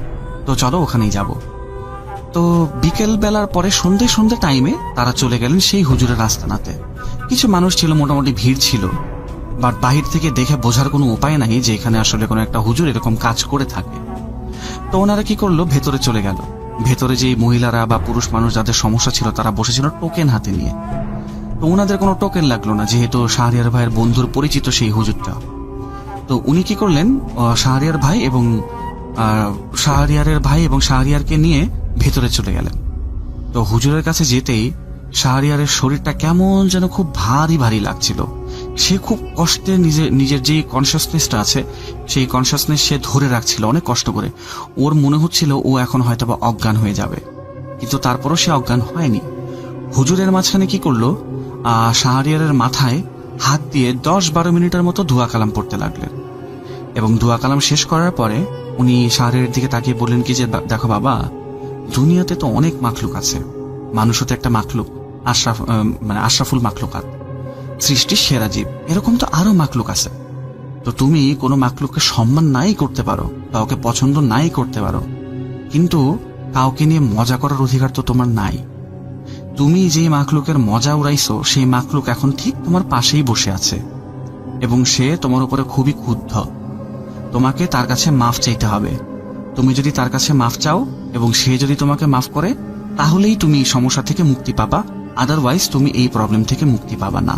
তো চলো ওখানেই যাব। তো বিকেল বেলার পরে সন্ধ্যে টাইমে তারা চলে গেলেন সেই হুজুরের আস্তানাতে। কিছু মানুষ ছিল, মোটামুটি ভিড় ছিল, বাট বাহির থেকে দেখে বোঝার কোনো উপায় নাই যে এখানে আসলে কোনো একটা হুজুর এরকম কাজ করে থাকে। তো ওনারা কি করলো, ভেতরে চলে গেল। ভেতরে যে মহিলারা বা পুরুষ মানুষ যাদের সমস্যা ছিল তারা বসেছিল টোকেন হাতে নিয়ে। তো ওনাদের কোনো টোকেন লাগলো না, যেহেতু শাহরিয়ার ভাইয়ের বন্ধুর পরিচিত সেই হুজুরটা। তো উনি কি করলেন, শাহরিয়ারের ভাই এবং শাহরিয়ারকে নিয়ে ভেতরে চলে গেলেন। তো হুজুরের কাছে যেতেই শাহরিয়ারের শরীরটা কেমন যেন খুব ভারী ভারী লাগছিল। সে খুব কষ্টে নিজের যে কনসিয়াসনেসটা আছে সেই কনসিয়াসনেস সে ধরে রাখছিল অনেক কষ্ট করে। ওর মনে হচ্ছিল ও এখন হয়তো বা অজ্ঞান হয়ে যাবে, কিন্তু তারপরও সে অজ্ঞান হয়নি। হুজুরের মাঝখানে কি করলো, শাহরিয়ারের মাথায় হাত দিয়ে 10-12 মিনিটের মতো দোয়া কালাম পড়তে লাগলেন, এবং দোয়া কালাম শেষ করার পরে উনি শাহরিয়ারের দিকে তাকিয়ে বললেন কি যে দেখো বাবা, দুনিয়াতে তো অনেক মাখলুক আছে, মানুষও তো একটা মাখলুক, আশরাফুল মাখলুকাত, সৃষ্টির সেরা জীব, এরকম তো আরো মাখলুক আছে। তো তুমি কোনো মাখলুককে সম্মান নাই করতে পারো, কাউকে পছন্দ নাই করতে পারো, কিন্তু কাউকে নিয়ে মজা করার অধিকার তো তোমার নাই। তুমি যে মাখলুকের মজা উড়াইছো সেই মাখলুক এখন ঠিক তোমার পাশেই বসে আছে, এবং সে তোমার উপরে খুবই ক্ষুব্ধ। তোমাকে তার কাছে মাফ চাইতে হবে। তুমি যদি তার কাছে মাফ চাও এবং সে যদি তোমাকে মাফ করে, তাহলেই তুমি এই সমস্যা থেকে মুক্তি পাবা, আদারওয়াইজ তুমি এই প্রবলেম থেকে মুক্তি পাবা না।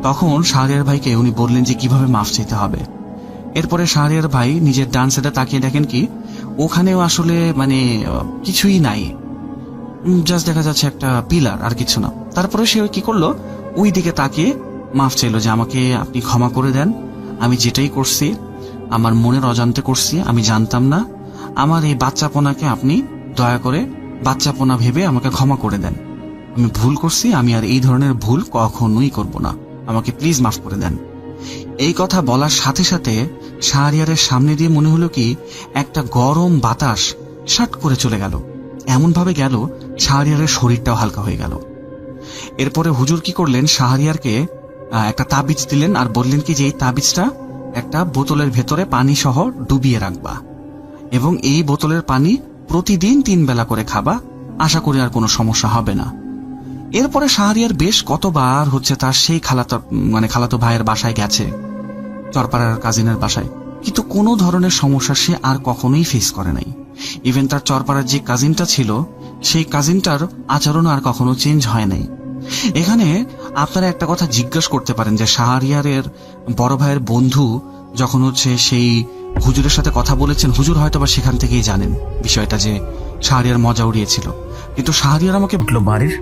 তখন শাহরিয়ার ভাইকে উনি বললেন যে কিভাবে মাফ চাইতে হবে। এরপরে শাহরিয়ার ভাই নিজের ডান সাইডে তাকিয়ে দেখেন কি ওখানেও আসলে মানে কিছুই নাই, জাস্ট দেখা যাচ্ছে একটা পিলার, আর কিছু না। তারপরে সে কি করলো, ওই দিকে তাকিয়ে মাফ চাইলো যে আমাকে আপনি ক্ষমা করে দেন, আমি যেটাই করছি আমার মনের অজান্তে করছি, আমি জানতাম না, আমার এই বাচ্চাপনাকে আপনি দয়া করে বাচ্চাপনা ভেবে আমাকে ক্ষমা করে দেন। আমি ভুল করছি, আমি আর এই ধরনের ভুল কখনোই করব না, আমাকে প্লিজ মাফ করে দেন। এই কথা বলার সাথে সাথে শাহরিয়ারের সামনে দিয়ে মনে হলো কি একটা গরম বাতাস শাট করে চলে গেল, এমন ভাবে গেল শাহরিয়ারের শরীরটাও হালকা হয়ে গেল। এরপরে হুজুর কি করলেন, শাহরিয়ারকে একটা তাবিজ দিলেন আর বললেন কি যে এই তাবিজটা একটা বোতলের ভেতরে পানি সহ ডুবিয়ে রাখবা এবং এই বোতলের পানি প্রতিদিন 3 বেলা করে খাবা, আশা করি আর কোনো সমস্যা হবে না। এরপরে শাহরিয়ার বেশ কতবার তার সেই খালাতো ভাইয়ের বাসায় গেছে, চরপাড়ার কাজিনের বাসায়, কিন্তু কোনো ধরনের সমস্যা সে আর কখনোই ফেস করে নাই। ইভেন তার চরপাড়ার যে কাজিনটা ছিল সেই কাজিনটার আচরণ আর কখনো চেঞ্জ হয় নাই। এখানে আপনারা একটা কথা জিজ্ঞাসা করতে পারেন যে শাহরিয়ারের বড় ভাইয়ের বন্ধু যখন সেই হুজুরের সাথে কথা বলেছেন, হুজুর হয়তো বা সেখান থেকেই জানেন বিষয়টা যে শাহরিয়ার মজা উড়িয়েছিল, কিন্তু শাহরিয়ার আমাকে উঠলো বাড়ির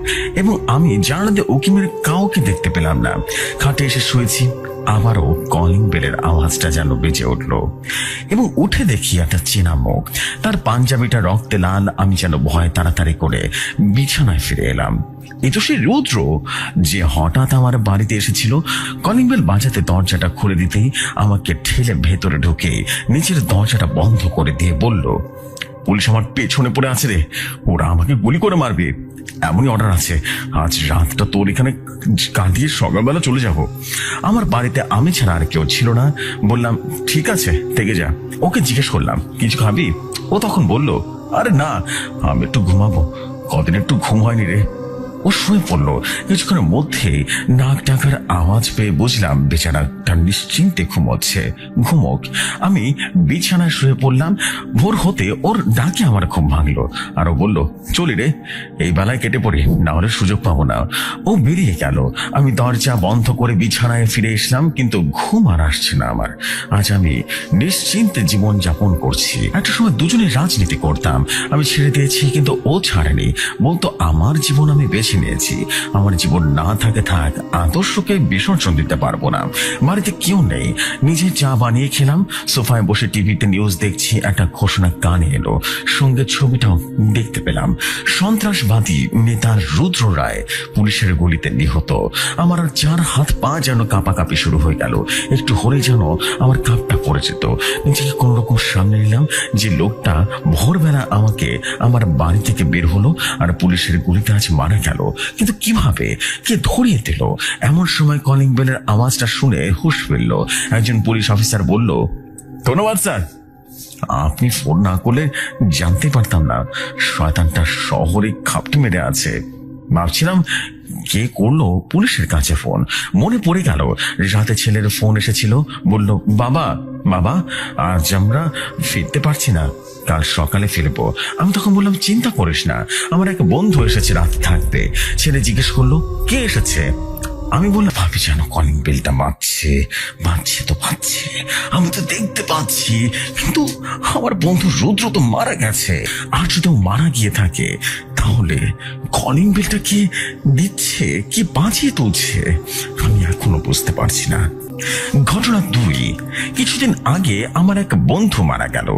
এবং আমি জানালা দিয়ে উকি মেরে কাউকে দেখতে পেলাম না। খাটে এসে শুয়েছি, আবারও কলিং বেলের আওয়াজটা যেন বেজে উঠল এবং উঠে দেখি একটা চেনা মুখ, তার পাঞ্জাবিটা রক্তে লাল। আমি যেন ভয়ে তাড়াতাড়ি করে বিছানায় ফিরে এলাম। এ তো সেই রুদ্র যে হঠাৎ আমার বাড়িতে এসেছিল। কলিং বেল বাজাতে দরজাটা খুলে দিতেই আমাকে ঠেলে ভেতরে ঢুকে নিচের দরজাটা বন্ধ করে দিয়ে বলল, পুলিশ আমার পেছনে পড়ে আছে রে, ওরা আমাকে গুলি করে মারবে, এমনই অর্ডার আছে। আজ রাতটা তোর এখানে কাটিয়ে সকালবেলা চলে যাব। আমার বাড়িতে আমি ছাড়া আর কেউ ছিল না। বললাম ঠিক আছে থেকে যা। ওকে জিজ্ঞেস করলাম কিছু খাবি? ও তখন বলল, আরে না, আমি একটু ঘুমাবো, কদিন একটু ঘুম হয়নি রে। ও শুয়ে পড়লো। কিছুক্ষণের মধ্যে নাক ডাকার আওয়াজ পেয়ে বুঝলাম বেচারাটা নিশ্চিন্তে ঘুমোচ্ছে। ঘুমোক, আমি বিছানায় শুয়ে পড়লাম। ভোর হতে ওর ডাকে আমার ঘুম ভাঙলো আর ও বলল, চলি রে, এই বেলায় কেটে পড়ি, না হলে সুযোগ পাবো না। ও বেরিয়ে গেল। আমি দরজা বন্ধ করে বিছানায় ফিরে এসলাম, কিন্তু ঘুম আর আসছে না আমার। আজ আমি নিশ্চিন্তে জীবন যাপন করছি। একটা সময় দুজনে রাজনীতি করতাম, আমি ছেড়ে দিয়েছি, কিন্তু ও ছাড়েনি। বলতো আমার জীবন আমি বেছে নিয়েছি, আমার জীবন না থাকে থাক, আদর্শকে বিসর্জন দিতে পারবো না। বাড়িতে কেউ নেই, নিজে চা বানিয়ে খেলাম, সোফায় বসে টিভিতে নিউজ দেখছি। একটা ঘোষণা কানে এলো, সঙ্গে ছবিটাও দেখতে পেলাম। সন্ত্রাসবাদী নেতা রুদ্র রায় পুলিশের গুলিতে নিহত। আমার আর 4 হাত পা যেন কাঁপাকাঁপি শুরু হয়ে গেল। একটু হলে যেন আমার কাপটা পড়ে যেত। নিজেকে কোন রকম সামনে নিলাম যে লোকটা ভোরবেলা আমাকে আমার বাড়ি থেকে বের হলো আর পুলিশের গুলিতে আজ মারা গেল, কিন্তু কিভাবে, কে ধরিয়ে দিল? এমন সময় কলিং বেলের আওয়াজটা শুনে হুঁশ ফিরল। একজন পুলিশ অফিসার বলল, ধন্যবাদ স্যার, আপনি ফোন না করলে জানতে পারতাম না শয়তানটা শহরে খাপটি মেরে আছে। ভাবছিলাম কে করলো পুলিশের কাছে ফোন। মনে পড়ে গেল রাতে ছেলের ফোন এসেছিল, বলল, বাবা বাবা আজ আমরা ফিরতে পারছি না, কাল সকালে ফিরবো। আমি তখন বললাম, চিন্তা করিস না, আমার এক বন্ধু এসেছে রাত থাকতে। ছেলে জিজ্ঞেস করলো, কে এসেছে? আমি বললাম, ভাবি যেন কলিং বেলটা বাজছে, তো বাজছে, আমি তো দেখতে পাচ্ছি, কিন্তু আমার বন্ধু রুদ্র তো মারা গেছে। আর যদি মারা গিয়ে থাকে তাহলে কলিং বেলটা কি দিচ্ছে, কি বাজিয়ে তুলছে, আমি এখনো বুঝতে পারছি না। ঘটনা 2, কিছুদিন আগে আমার এক বন্ধু মারা গেল।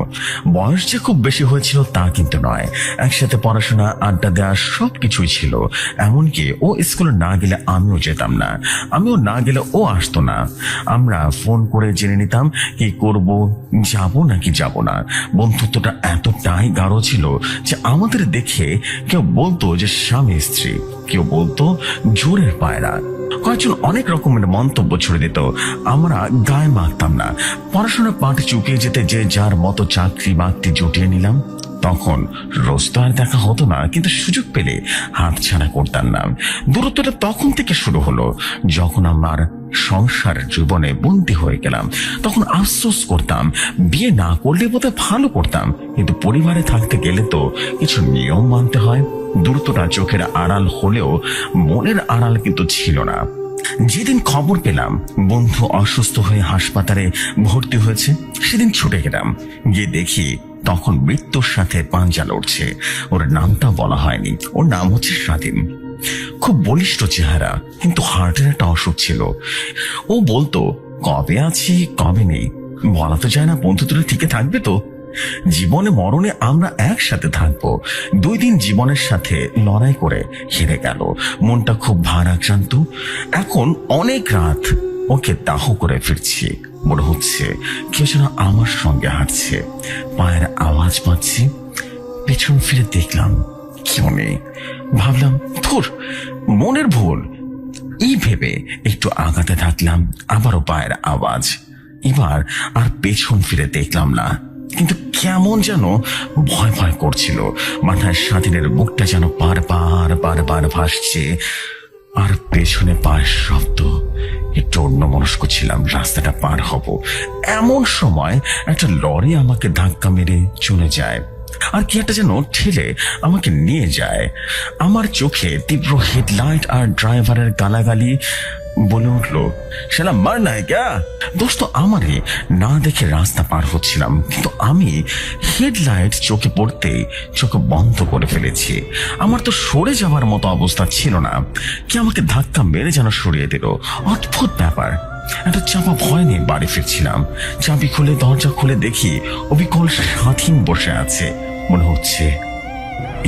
বয়স যে খুব বেশি হয়েছিল তা কিন্তু নয়, একসাথে পড়াশোনা, আড্ডা দেওয়া সবকিছুই ছিল। এমনকি ও স্কুলে না গেলে আমিও যেতাম না, আমিও না গেলে ও আসতো না। আমরা ফোন করে জেনে নিতাম কি করব, যাব নাকি যাব না। বন্ধুত্বটা এতটাই গাঢ় ছিল যে আমাদের দেখে কেউ বলতো যে স্বামী স্ত্রী, কেউ বলতো জোরের পায়রা। কয়েকজন অনেক রকমের মন্তব্য ছড়ে দিত, আমরা গায়ে মাখতাম না। পড়াশোনার পাঠ চুকিয়ে যেতে যে যার মতো চাকরি বাকরি জুটিয়ে নিলাম। তখন রোজ তো আর দেখা হতো না, কিন্তু সুযোগ পেলে হাত ছাড়া করতাম না। দূরত্বটা তখন থেকে শুরু হলো যখন আমার সংসার জীবনে বন্দী হয়ে গেলাম। তখন আফসোস করতাম, বিয়ে না করলে বোধহয় ভালো করতাম, কিন্তু পরিবারে থাকতে গেলে তো কিছু নিয়ম মানতে হয়। দূরত্বটা চোখের আড়াল হলেও মনের আড়াল কিন্তু ছিল না। যেদিন খবর পেলাম বন্ধু অসুস্থ হয়ে হাসপাতালে ভর্তি হয়েছে, সেদিন ছুটে গেলাম। গিয়ে দেখি তখন মৃত্যুর সাথে পাঞ্জা লড়ছে। ওর নামটা বলা হয়নি, ওর নাম হচ্ছে স্বাধীন। খুব বলিষ্ঠ চেহারা, কিন্তু হার্টের একটা অসুখ ছিল। ও বলতো, কবে আছি কবে নেই বলা তো যায় না, বন্ধুত্বটা টিকে থাকবে তো? জীবনে মরণে আমরা একসাথে থাকবো। 2 দিন জীবনের সাথে লড়াই করে হেরে গেল। মনটা খুব ভারাক্রান্ত। এখন অনেক রাত ওকে দাহ করে ফিরছি। মনে হচ্ছে কেউ যেন আমার সঙ্গে হাঁটছে। পায়ের আওয়াজ পাচ্ছি। পেছন ফিরে দেখলাম কেউ নেই। ভাবলাম ধুর, মনের ভুল। এই ভেবে একটু আগাতে থাকলাম। আবারও পায়ের আওয়াজ। এবার আর পেছন ফিরে দেখলাম না, কিন্তু কেমন যেন ভয় ভয় করছিল। মাথায় স্বাধীনের বুকটা যেন বারবার ভাসছে। আর পেছনে পায়ের শব্দ। একটু অন্যমনস্ক ছিলাম, রাস্তাটা পার হব এমন সময় একটা লরি আমাকে ধাক্কা মেরে চলে যায়। আর কি একটা যেন ঠেলে আমাকে নিয়ে যায়। আমার চোখে তীব্র হেডলাইট আর ড্রাইভারের গালাগালি। বলে উঠলো, শালা মার নাই ক্যা? দোস্ত আমারে না দেখে রাস্তা পার হচ্ছিলাম, কিন্তু আমি হেডলাইট চোখে পড়তেই চোখ বন্ধ করে ফেলেছি। আমার তো সরে যাওয়ার মতো অবস্থা ছিল না। কি আমাকে ধাক্কা মেরে যেন সরিয়ে দিল। অদ্ভুত ব্যাপার। একটা চাপা ভয় নিয়ে বাড়ি ফিরছিলাম। চাবি খুলে দরজা খুলে দেখি অবিকল স্বাধীন বসে আছে। মনে হচ্ছে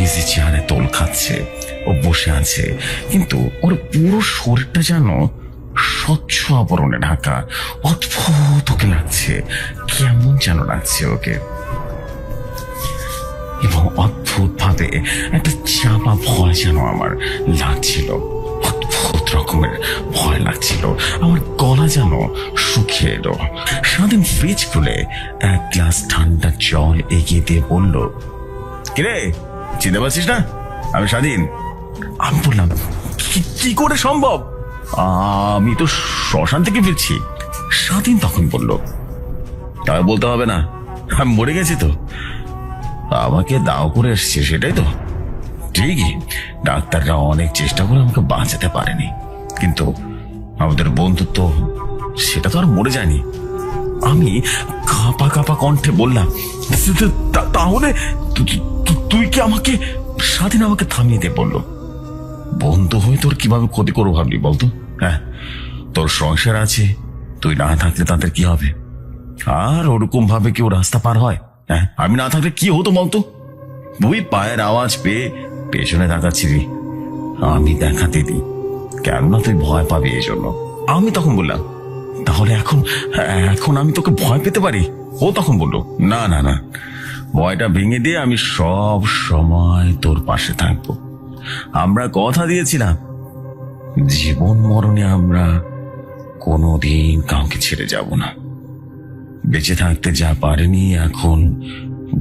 ইজি চেয়ারে তোল খাচ্ছে। ও বসে আছে, কিন্তু ওর পুরো শরীরটা যেন স্বচ্ছ আবরণে ঢাকা। অদ্ভুত ওকে লাগছে, কেমন যেন লাগছে ওকে। এবং অদ্ভুত ভাবে একটা চাপা ভয় যেন আমার লাগছিল। অদ্ভুত রকমের ভয় লাগছিল। আমার গলা যেন শুকিয়ে এলো। স্বাধীন ফ্রিজ খুলে 1 গ্লাস ঠান্ডা জল এগিয়ে দিয়ে বলল, কিরে চিনতে পারছিস না? আমি স্বাধীন। আমি বললাম, কি করে সম্ভব? আমি তো শ্মশান থেকে ফিরছি। স্বাধীন তখন বলল, তবে বলতে হবে না, আমি মরে গেছি তো। আমাকে দাও করে এসছে, সেটাই তো? ঠিকই, ডাক্তাররা অনেক চেষ্টা করে আমাকে বাঁচাতে পারেনি, কিন্তু আমাদের বন্ধুত্ব সেটা তো আর মরে যায়নি। আমি কাঁপা কাঁপা কণ্ঠে বললাম, তাহলে তুই কি আমাকে? স্বাধীন আমাকে থামিয়ে দিয়ে বলল, বন্ধু হয়ে তোর কিভাবে ক্ষতি করবো ভাবলি বলতো? হ্যাঁ, তোর সংসার আছে, তুই না থাকলে তাদের কি হবে? আর ওরকম ভাবে কেউ রাস্তা পার হয়? হ্যাঁ, আমি না থাকলে কি হতো বলতো? তুই পায়ের আওয়াজ পেয়ে পেছনে তাকাচ্ছিলি, আমি দেখাতে দিই, কেননা তুই ভয় পাবি এই জন্য। আমি তখন বললাম, তাহলে এখন আমি তোকে ভয় পেতে পারি? ও তখন বলল, না না না, ভয়টা ভেঙে দিয়ে আমি সব সময় তোর পাশে থাকবো। আমরা কথা দিয়েছিলাম, জীবন মরণে আমরা কোনোদিন কাউকে ছেড়ে যাব না। বেঁচে থাকতে যা পারিনি, এখন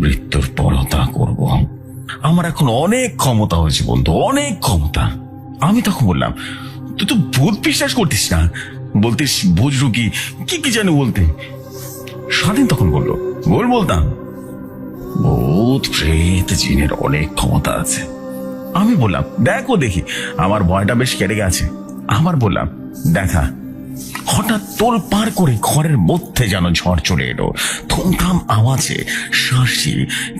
মৃত্যুর পরও তা করব। আমার এখন অনেক ক্ষমতা হয়েছে বন্ধু, অনেক ক্ষমতা। আমি তখন বললাম, তুই তো ভূত বিশ্বাস করতিস না, বলতিস ভূত রুগী কি জানি বলতে। স্বাধীন তখন বলল, বলতাম ভূত প্রেত জিনের অনেক ক্ষমতা আছে। আমি বললাম, দেখো দেখি, আমার ভয়টা বেশ কেটে গেছে। আবার বললাম, দেখা। হঠাৎ তোল পার করে ঘরের মধ্যে যেন ঝড় চলে এলো। থমথম আওয়াজে শাঁসি,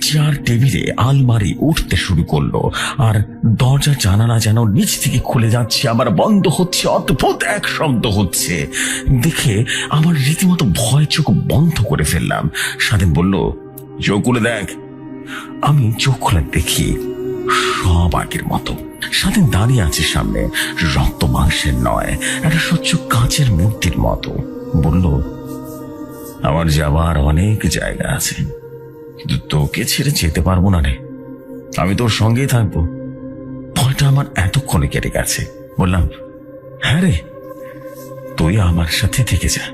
চেয়ার, টেবিলে, আলমারি উঠতে শুরু করলো। আর দরজা জানালা যেন নিচ থেকে খুলে যাচ্ছে, আবার বন্ধ হচ্ছে। অদ্ভুত এক শব্দ হচ্ছে দেখে আমার রীতিমতো ভয় চোখ বন্ধ করে ফেললাম। স্বাধীন বলল, চোখ খুলে দেখ। আমি চোখ খুলে দেখি সব আগের মতো। স্বাধীন দাঁড়িয়ে আছে সামনে, রক্ত মাংসের নয়, একটা স্বচ্ছ কাঁচের মূর্তির মতো। বলল, আমার যাবার অনেক জায়গা আছে, কিন্তু তোকে ছেড়ে যেতে পারবো না রে। আমি তোর সঙ্গেই থাকবো। ভয়টা আমার এতক্ষণে কেটে গেছে। বললাম, হ্যাঁ রে, তুই আমার সাথে থেকে যা,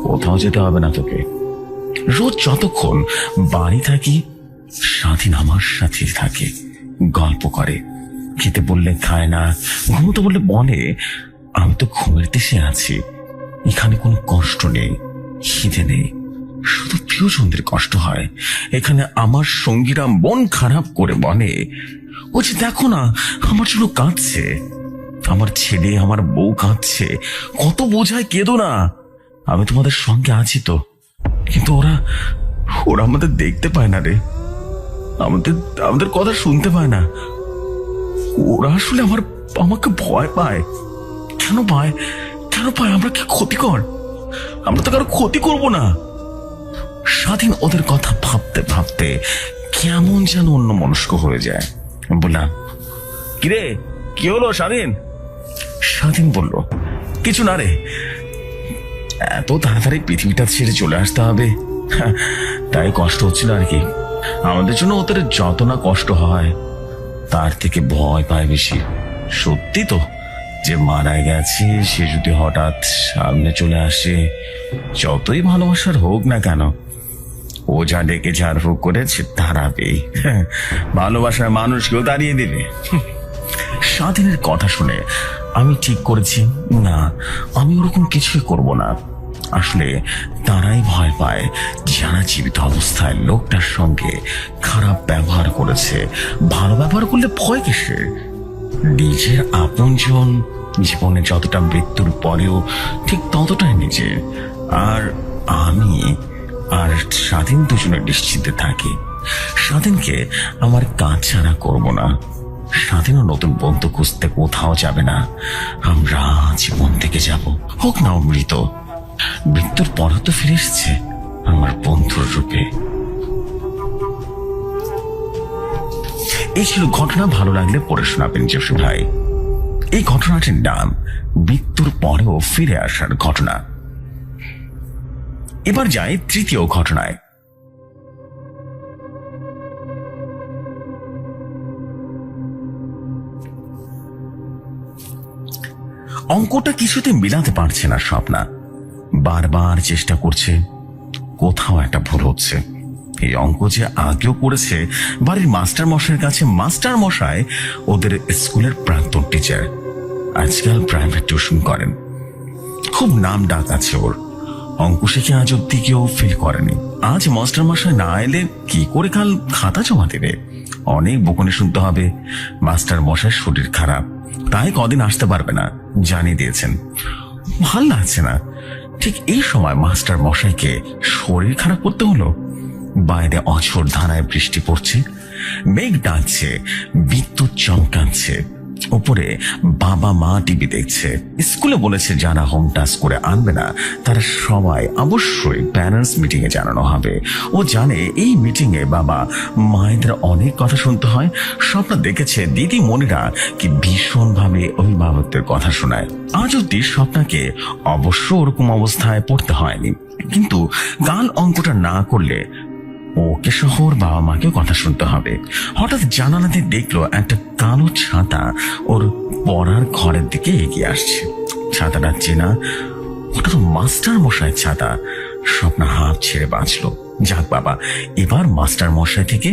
কোথাও যেতে হবে না তোকে। রোজ যতক্ষণ বাড়ি থাকি, স্বাধীন আমার সাথে থাকে, গল্প করে, খেতে বললে খায় না, ঘুমোতে বললে বলে। আমি তো ঘুমের দেশে আছি, এখানে কোনো কষ্ট নেই, খিদে নেই, শুধু প্রিয়জনদের কষ্ট হয়। এখানে আমার সঙ্গীরা মন খারাপ করে বলে, ও যে দেখো না, আমার জন্য কাঁদছে, আমার ছেলে, আমার বউ কাঁদছে, কত বোঝায়, কেঁদো না, আমি তোমাদের সঙ্গে আছি তো। কিন্তু ওরা আমাদের দেখতে পায় না রে, আমাদের কথা শুনতে পায় না। ওরা আসলে আমাকে ভয় পায়। কেন পায়? আমরা কি ক্ষতিকর? আমরা তো কারো ক্ষতি করবো না। স্বাধীন ওদের কথা ভাবতে ভাবতে কেমন যেন অন্যমনস্ক হয়ে যায়। বললাম, কিরে, কি হলো স্বাধীন? স্বাধীন বলল, কিছু না রে, এত তাড়াতাড়ি পৃথিবীটা ছেড়ে চলে আসতে হবে, তাই কষ্ট হচ্ছিল আর কি। আমাদের জন্য ওদের যত না কষ্ট হয় তার থেকে ভয় পায় বেশি। সত্যি তো, যে মারা গেছে সে যদি হঠাৎ সামনে চলে আসে, যতই ভালোবাসার হোক না কেন, ও যা ডেকে ঝাড়ফুঁক করেছে তাড়াবেই, ভালোবাসার মানুষকেও তাড়িয়ে দেবে। স্বাধীনের কথা শুনে আমি ঠিক করেছি, না, আমি ওরকম কিছুই করব না। আসলে তারাই ভয় পায় যারা জীবিত অবস্থায় লোকটার সঙ্গে খারাপ ব্যবহার করেছে। ভালো ব্যবহার করলে ভয় কিসের? নিজের আপনজন জীবনে যতটা মৃত্যুর পরেও ঠিক ততটাই নিজের। আর আমি আর স্বাধীন দুজনে নিশ্চিন্তে থাকি। স্বাধীনকে আমার কাজ ছাড়া করবো না। স্বাধীনও নতুন বন্ধু খুঁজতে কোথাও যাবে না। আমরা জীবন থেকে যাব, হোক না মৃত। মৃত্যুর পরও তো ফিরে এসেছে আমার বন্ধুর রূপে। এই ছিল ঘটনা। ভালো লাগলে পড়ে শোনাবেন জসু ভাই। এই ঘটনাটির নাম মৃত্যুর পরেও ফিরে আসার ঘটনা। এবার যাই তৃতীয় ঘটনায়। অঙ্কটা কিছুতে মিলাতে পারছে না স্বপ্না। বারবার চেষ্টা করছে, কোথাও একটা ভুল হচ্ছে। এই অঙ্ক যে আগেও করেছে বাড়ির মাস্টার মশাইয়ের কাছে। মাস্টার মশাই ওদের স্কুলের প্রাক্তন টিচার, আজকাল প্রাইভেট টিউশন করেন। খুব নাম ডাক আছে ওর। অঙ্ক শিখে আজ অব্দি কেউ ফেল করেনি। আজ মাস্টার মশাই না এলে কি করে কাল খাতা জমা দেবে? অনেক বকুনি শুনতে হবে। মাস্টার মশাই শরীর খারাপ, তাই কদিন আসতে পারবে না জানিয়ে দিয়েছেন। ভাল লাগছে না। ঠিক এই সময় মাস্টার মশাইকে শরীর খারাপ করতে হলো। বাইরে অঝোর ধারায় বৃষ্টি পড়ছে, মেঘ ডাকছে, বিদ্যুৎ চমকাচ্ছে। উপরে বাবা মা টিভি দেখছে। স্কুলে বলেছে যারা হোম টাস্ক করে আনবে না তারা সবাই অবশ্যই প্যারেন্টস মিটিং এ জানানো হবে। ও জানে এই মিটিং এ বাবা মায়েদের অনেক কথা শুনতে হয়। স্বপ্না দেখেছে দিদিমণিরা কি ভীষণ ভাবে অভিভাবকদের কথা শোনায়। আজ অব্দি স্বপ্নাকে অবশ্য ওরকম অবস্থায় পড়তে হয়নি, কিন্তু কাল অঙ্কটা না করলে ওকে সহ ওর বাবা মাকেও কথা শুনতে হবে। হঠাৎ জানালাতে দেখলো একটা কালো ছাতা ওর পড়ার ঘরের দিকে এগিয়ে আসছে। ছাতাটা চেনা, ওটা তো মাস্টার মশাইয়ের ছাতা। স্বপ্না হাত ছেড়ে বাঁচলো। যাক বাবা, এবার মাস্টার মশাই থেকে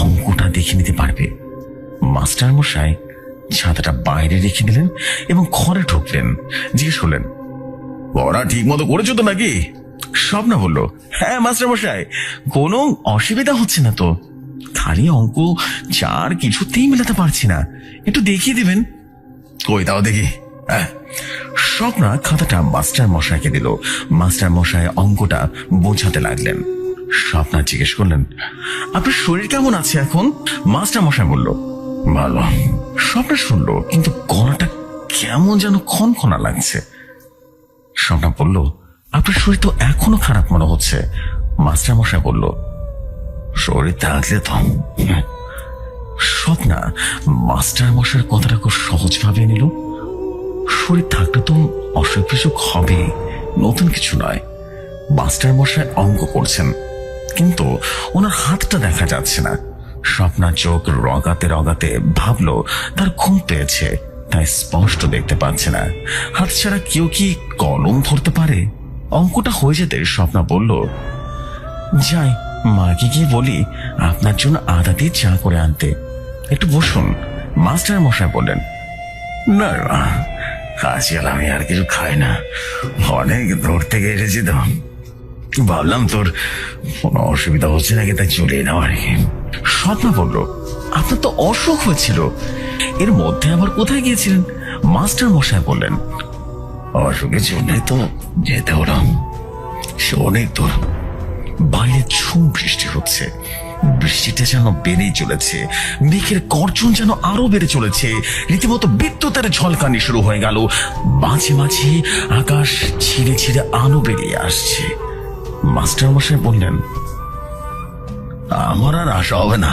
অঙ্কটা দেখে নিতে পারবে। মাস্টার মশাই ছাতাটা বাইরে রেখে দিলেন এবং ঘরে ঢুকলেন। জিজ্ঞেস করলেন, পড়া ঠিক মতো করেছো তো নাকি? স্বপ্না বলল, হ্যাঁ মাস্টার মশাই, কোনো অসুবিধা হচ্ছে না তো। খালি অঙ্ক চার কিছুতেই মেলাতে পারছি না, একটু দেখিয়ে দিবেন। কই দাও দেখি। স্বপ্না খাতাটা মাস্টার মশাইকে দিল। মাস্টার মশাই অঙ্কটা বোঝাতে লাগলেন। স্বপ্না জিজ্ঞেস করলেন, আপনার শরীর কেমন আছে এখন? মাস্টার মশাই বলল, ভালো। স্বপ্না শুনলো, কিন্তু গলাটা কেমন যেন খনখনা লাগছে। স্বপ্না বলল, আপনার শরীর তো এখনো খারাপ মনে হচ্ছে। মাস্টার মশাই বলল, শরীর থাকলে তো। স্বপ্না মাস্টার মশাইয়ের কথাটা খুব সহজ ভাবে নিল। শরীর থাকলে তো অসুখ বিসুখ হবে, নতুন কিছু নয়। মাস্টার মশাই অঙ্ক করছেন, কিন্তু ওনার হাতটা দেখা যাচ্ছে না। স্বপ্না চোখ রগাতে রগাতে ভাবলো তার ঘুম পেয়েছে, তাই স্পষ্ট দেখতে পাচ্ছে না। হাত ছাড়া কেউ কি কলম ধরতে পারে? অঙ্কটা হয়ে যেতে স্বপ্না বলল, যাই মাকে গিয়ে বলি আপনার জন্য আদা দিয়ে চা করে আনতে। একটু বসুন। মাস্টার মশাই বললেন, না আজকাল আমি আর কিছু খাই না, অনেক দূর থেকে এসেছি তো, ভাবলাম তোর কোনো অসুবিধা হচ্ছে নাকি তাই চলে এলাম আর কি। স্বপ্না বলল, আপনার তো অসুখ হয়েছিল, এর মধ্যে আবার কোথায় গিয়েছিলেন? মাস্টার মশাই বললেন, অসুখের জন্যই তো যেতে হলো, সে অনেক দূর। বাইরে ঝুম বৃষ্টি হচ্ছে, বৃষ্টিটা যেন বেড়েই চলেছে, মেঘের গর্জন যেন আরো বেড়ে চলেছে। রীতিমতো বিদ্যুতের ঝলকানি শুরু হয়ে গেল। মাঝে মাঝে আকাশ ছিঁড়ে ছিঁড়ে আলো বেরিয়ে আসছে। মাস্টার মশাই বললেন, আমার আর আশা হবে না,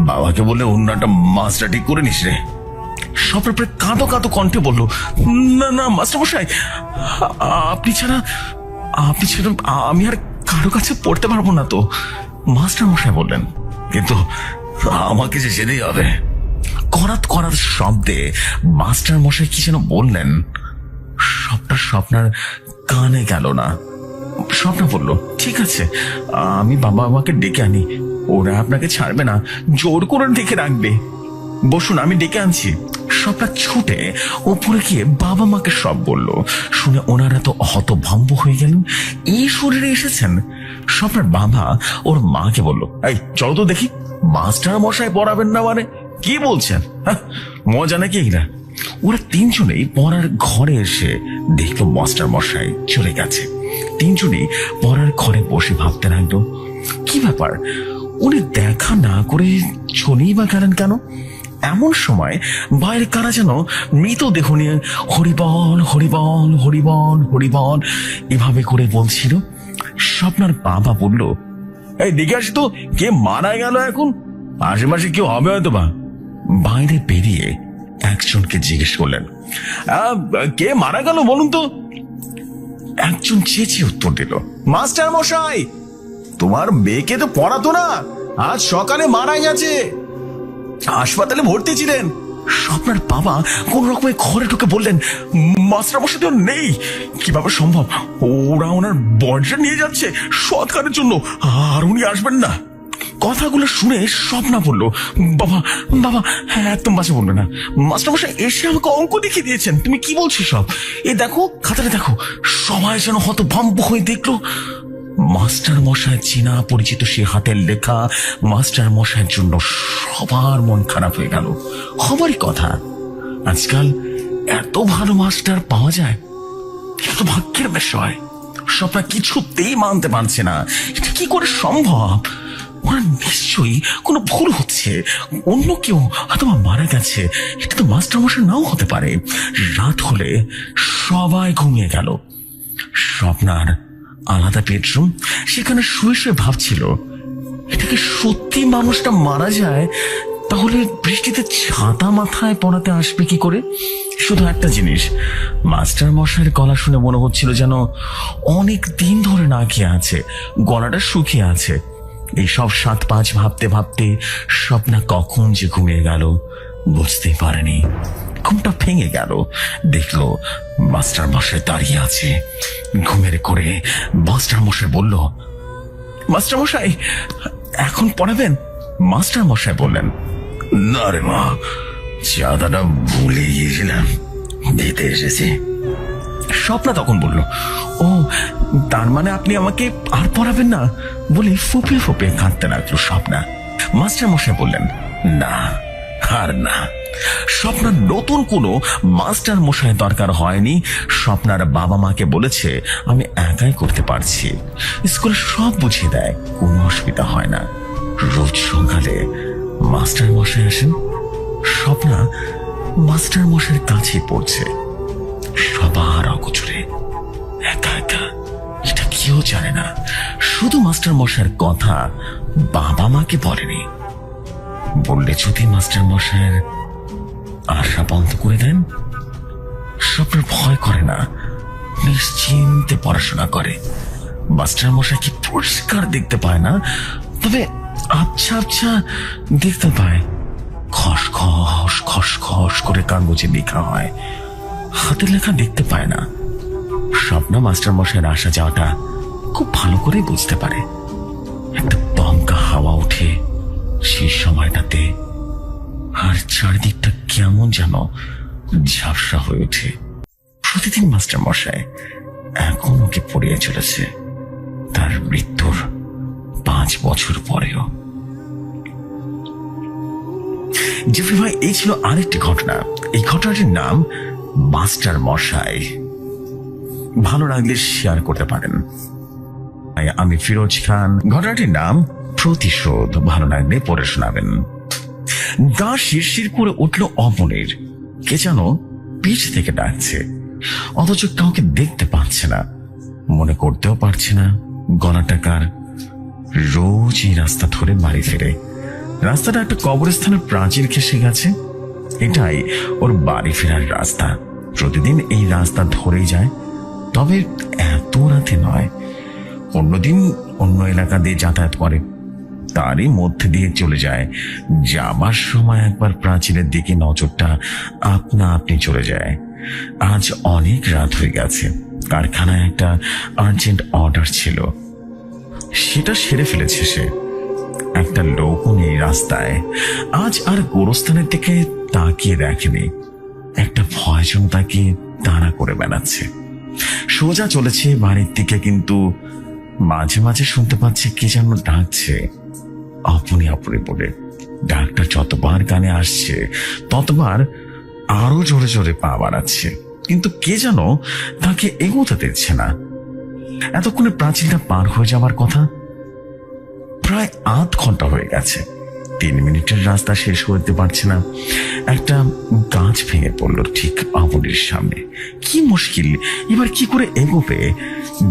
বাবাকে বলে অন্য একটা মাছটা ঠিক করে নিস রে। স্বপ্ন প্রায় কাঁদো কাঁদো কণ্ঠে বলল, না না মাস্টার মশাই, আপনি ছাড়া আমি আর কারো কাছে পড়তে পারবো না তো। মাস্টার মশাই বললেন, কিন্তু আমাকে যে যেতেই হবে। করাত করাত শব্দে মাস্টার মশাই কি যেন বললেন, সবটা স্বপ্নার কানে গেল না। স্বপ্ন বলল, ঠিক আছে, আমি বাবা আমাকে ডেকে আনি, ওরা আপনাকে ছাড়বে না, জোর করে ডেকে রাখবে। বসুন, আমি ডেকে আনছি। স্বপ্না ছুটে ওপরে গিয়ে বাবা মাকে সব বলল। শুনে ওনারা তো হতভম্ব হয়ে গেলেন, এই শরীরে এসেছেন। স্বপ্নার বাবা ওর মাকে বলল, এই চলো তো দেখি, মাস্টার মশাই পড়াবেন না মানে কি বলছেন? মজা নাকি এরা? ওরা তিনজনেই পড়ার ঘরে এসে দেখলো মাস্টার মশাই চলে গেছে। তিনজনেই পড়ার ঘরে বসে ভাবতে লাগলো, কি ব্যাপার, উনি দেখা না করে চলেই বা গেলেন কেন? এমন সময় বাইরে কারা যেন মৃতদেহ নিয়ে হরিবল হরিবল হরিবল হরিবল এভাবে করে বলছিল। স্বপ্নার বাবা বলল, এই দেখে আসি তো, কে মারা গেল এখন? আশেপাশে কেউ হবে হয়তো বা। বাইরে বেরিয়ে একজনকে জিজ্ঞেস করলেন, কে মারা গেল বলুন তো? একজন চেঁচিয়ে উত্তর দিল, মাস্টার মশাই, তোমার মেয়েকে তো পড়াতো না, আজ সকালে মারা গেছে, হাসপাতালে ভর্তি ছিলেন। স্বপ্নার বাবা কোন রকমের ঘরে ঢুকে বললেন, মাস্টার মশাই তো নেই, কিভাবে সম্ভব? ওরা ওনার বর্জা নিয়ে যাচ্ছে সৎকারের জন্য, আর উনি আসবেন না। কথাগুলো শুনে স্বপ্না বলল, বাবা বাবা, হ্যাঁ একদম বাজে বলবে না, মাস্টার মশাই এসে আমাকে অঙ্ক দেখিয়ে দিয়েছেন, তুমি কি বলছো সব? এ দেখো খাতাটা দেখো। সবাই যেন হতভম্ব হয়ে দেখলো মাস্টার মশাই চেনা পরিচিত সে হাতের লেখা। মাস্টার মশাইয়ের জন্য সবার মন খারাপ হয়ে গেল। হবারই কথা, আজকাল এত ভালো মাস্টার পাওয়া যায়, এটা তো ভাগ্যের বিষয়। স্বপ্না কিছুতেই মানতে পারছে না, এটা কি করে সম্ভব? ওরা নিশ্চয়ই কোনো ভুল হচ্ছে, অন্য কেউ অথবা মারা গেছে, এটা তো মাস্টার মশাই নাও হতে পারে। রাত হলে সবাই ঘুমিয়ে গেল। স্বপ্নার আলাদা বেডরুম, সেখানে শুয়ে শুয়ে ভাবছিল, এটাকে সত্যি মানুষটা মারা যায়, তাহলে বৃষ্টিতে ছাতা মাথায় পড়াতে আসবে কি করে? শুধু একটা জিনিস, মাস্টার মশাইয়ের গলা শুনে মনে হচ্ছিল যেন অনেক দিন ধরে না খেয়ে আছে, গলাটা শুকিয়ে আছে। এই সব 7-5 ভাবতে ভাবতে স্বপ্না কখন যে ঘুমিয়ে গেল বুঝতেই পারেনি। ঘুমটা ভেঙে গেল, দেখলো মাস্টার মশাই দাঁড়িয়ে আছে। ঘুমের করে মাস্টার মশাই বলল, মাস্টার মশাই এখন পড়াবেন? মাস্টার মশাই বললেন, না রে মা, চাঁদাটা ভুলে গিয়েছিলাম, দিতে এসেছি। স্বপ্না তখন বলল, ও তার মানে আপনি আমাকে আর পড়াবেন না? বলে ফুপিয়ে ফুপিয়ে কাঁদতে লাগলো স্বপ্না। মাস্টার মশাই বললেন, না আর না। স্বপ্নার নতুন কোনো মাস্টার মশাই দরকার হয়নি। স্বপ্নার বাবা মাকে বলেছে, আমি একাই করতে পারছি, স্কুলে সব বুঝিয়ে দেয়, কোনো অসুবিধা হয় না। রোজ সকালে মাস্টার মশাই আসেন। স্বপ্না মাস্টার মশাইয়ের কাছে পড়ছে, সবার অগোচরে, একা একা। এটা কেউ জানে না, শুধু মাস্টার মশাইয়ের কথা বাবা মাকে বলেনি। বললে যদি মাস্টার মশাইয়ের আশা বন্ধ করে দেন। স্বপ্নের ভয় করে না, নিশ্চিন্তে পড়াশোনা করে। মাস্টার মশাই কি পরিষ্কার দেখতে পায় না, তবে আবছা আবছা দেখতে পায়। খসখস খসখস করে কাগজে লেখা হয়, হাতের লেখা দেখতে পায় না। স্বপ্না মাস্টার মশাইয়ের আসা যাওয়াটা খুব ভালো করে বুঝতে পারে। একটা দমকা হাওয়া ওঠে সেই সময়টাতে, আর চারিদিকটা কেমন যেন ঝাপসা হয়ে ওঠে। প্রতিদিন মাস্টার মশাই এখন ওকে পড়িয়ে চলেছে, তার মৃত্যুর 5 বছর পরেও। জিফি ভাই, এই ছিল আরেকটি ঘটনা। এই ঘটনাটির নাম মাস্টার মশাই। ভালো লাগলে শেয়ার করতে পারেন। আমি ফিরোজ খান। ঘটনাটির নাম প্রতিশোধ। ভালো লাগলে পড়ে শোনাবেন। গা শিরশির করে উঠল অমনের। কে যেন পিছ থেকে ডাকছে, অথচ কাউকে দেখতে পাচ্ছে না, মনে করতেও পারছে না গলাটা কার? রোজ এই রাস্তা ধরে বাড়ি ফিরে। রাস্তাটা একটা কবরস্থানের প্রাচীর ঘেঁষে গেছে। এটাই ওর বাড়ি ফেরার রাস্তা। প্রতিদিন এই রাস্তা ধরেই যায়, তবে এত রাতে নয়। অন্যদিন অন্য এলাকা দিয়ে যাতায়াত করে, তারই মধ্যে দিয়ে চলে যায়। যাবার সময় একবার প্রাচীরের দিকে নজরটা আপনা আপনি চলে যায়। আজ অনেক রাত হয়ে গেছে, কারখানায় একটা আর্জেন্ট অর্ডার ছিল, সেটা সেরে ফেলেছে সে। একটা লোকও নেই রাস্তায়। আজ আর গোরস্থানের দিকে তাকিয়ে দেখেনি, একটা ভয় যেন তাকে তাড়া করে বেড়াচ্ছে। সোজা চলেছে বাড়ির দিকে, কিন্তু মাঝে মাঝে শুনতে পাচ্ছে কে যেন ডাকছে, আপনি আপনি বলে। ডাকটা যতবার কানে আসছে ততবার আরো জোরে জোরে পা বাড়াচ্ছে, কিন্তু কে যেন তাকে এগোতে দিচ্ছে না। এতক্ষণে প্রাচীনটা পার হয়ে যাওয়ার কথা। প্রায় আধ ঘন্টা হয়ে গেছে, 3 মিনিটের রাস্তা শেষ করতে পারছে না। একটা গাছ ভেঙে পড়লো ঠিক আপনির সামনে। কি মুশকিল, এবার কি করে এগোবে?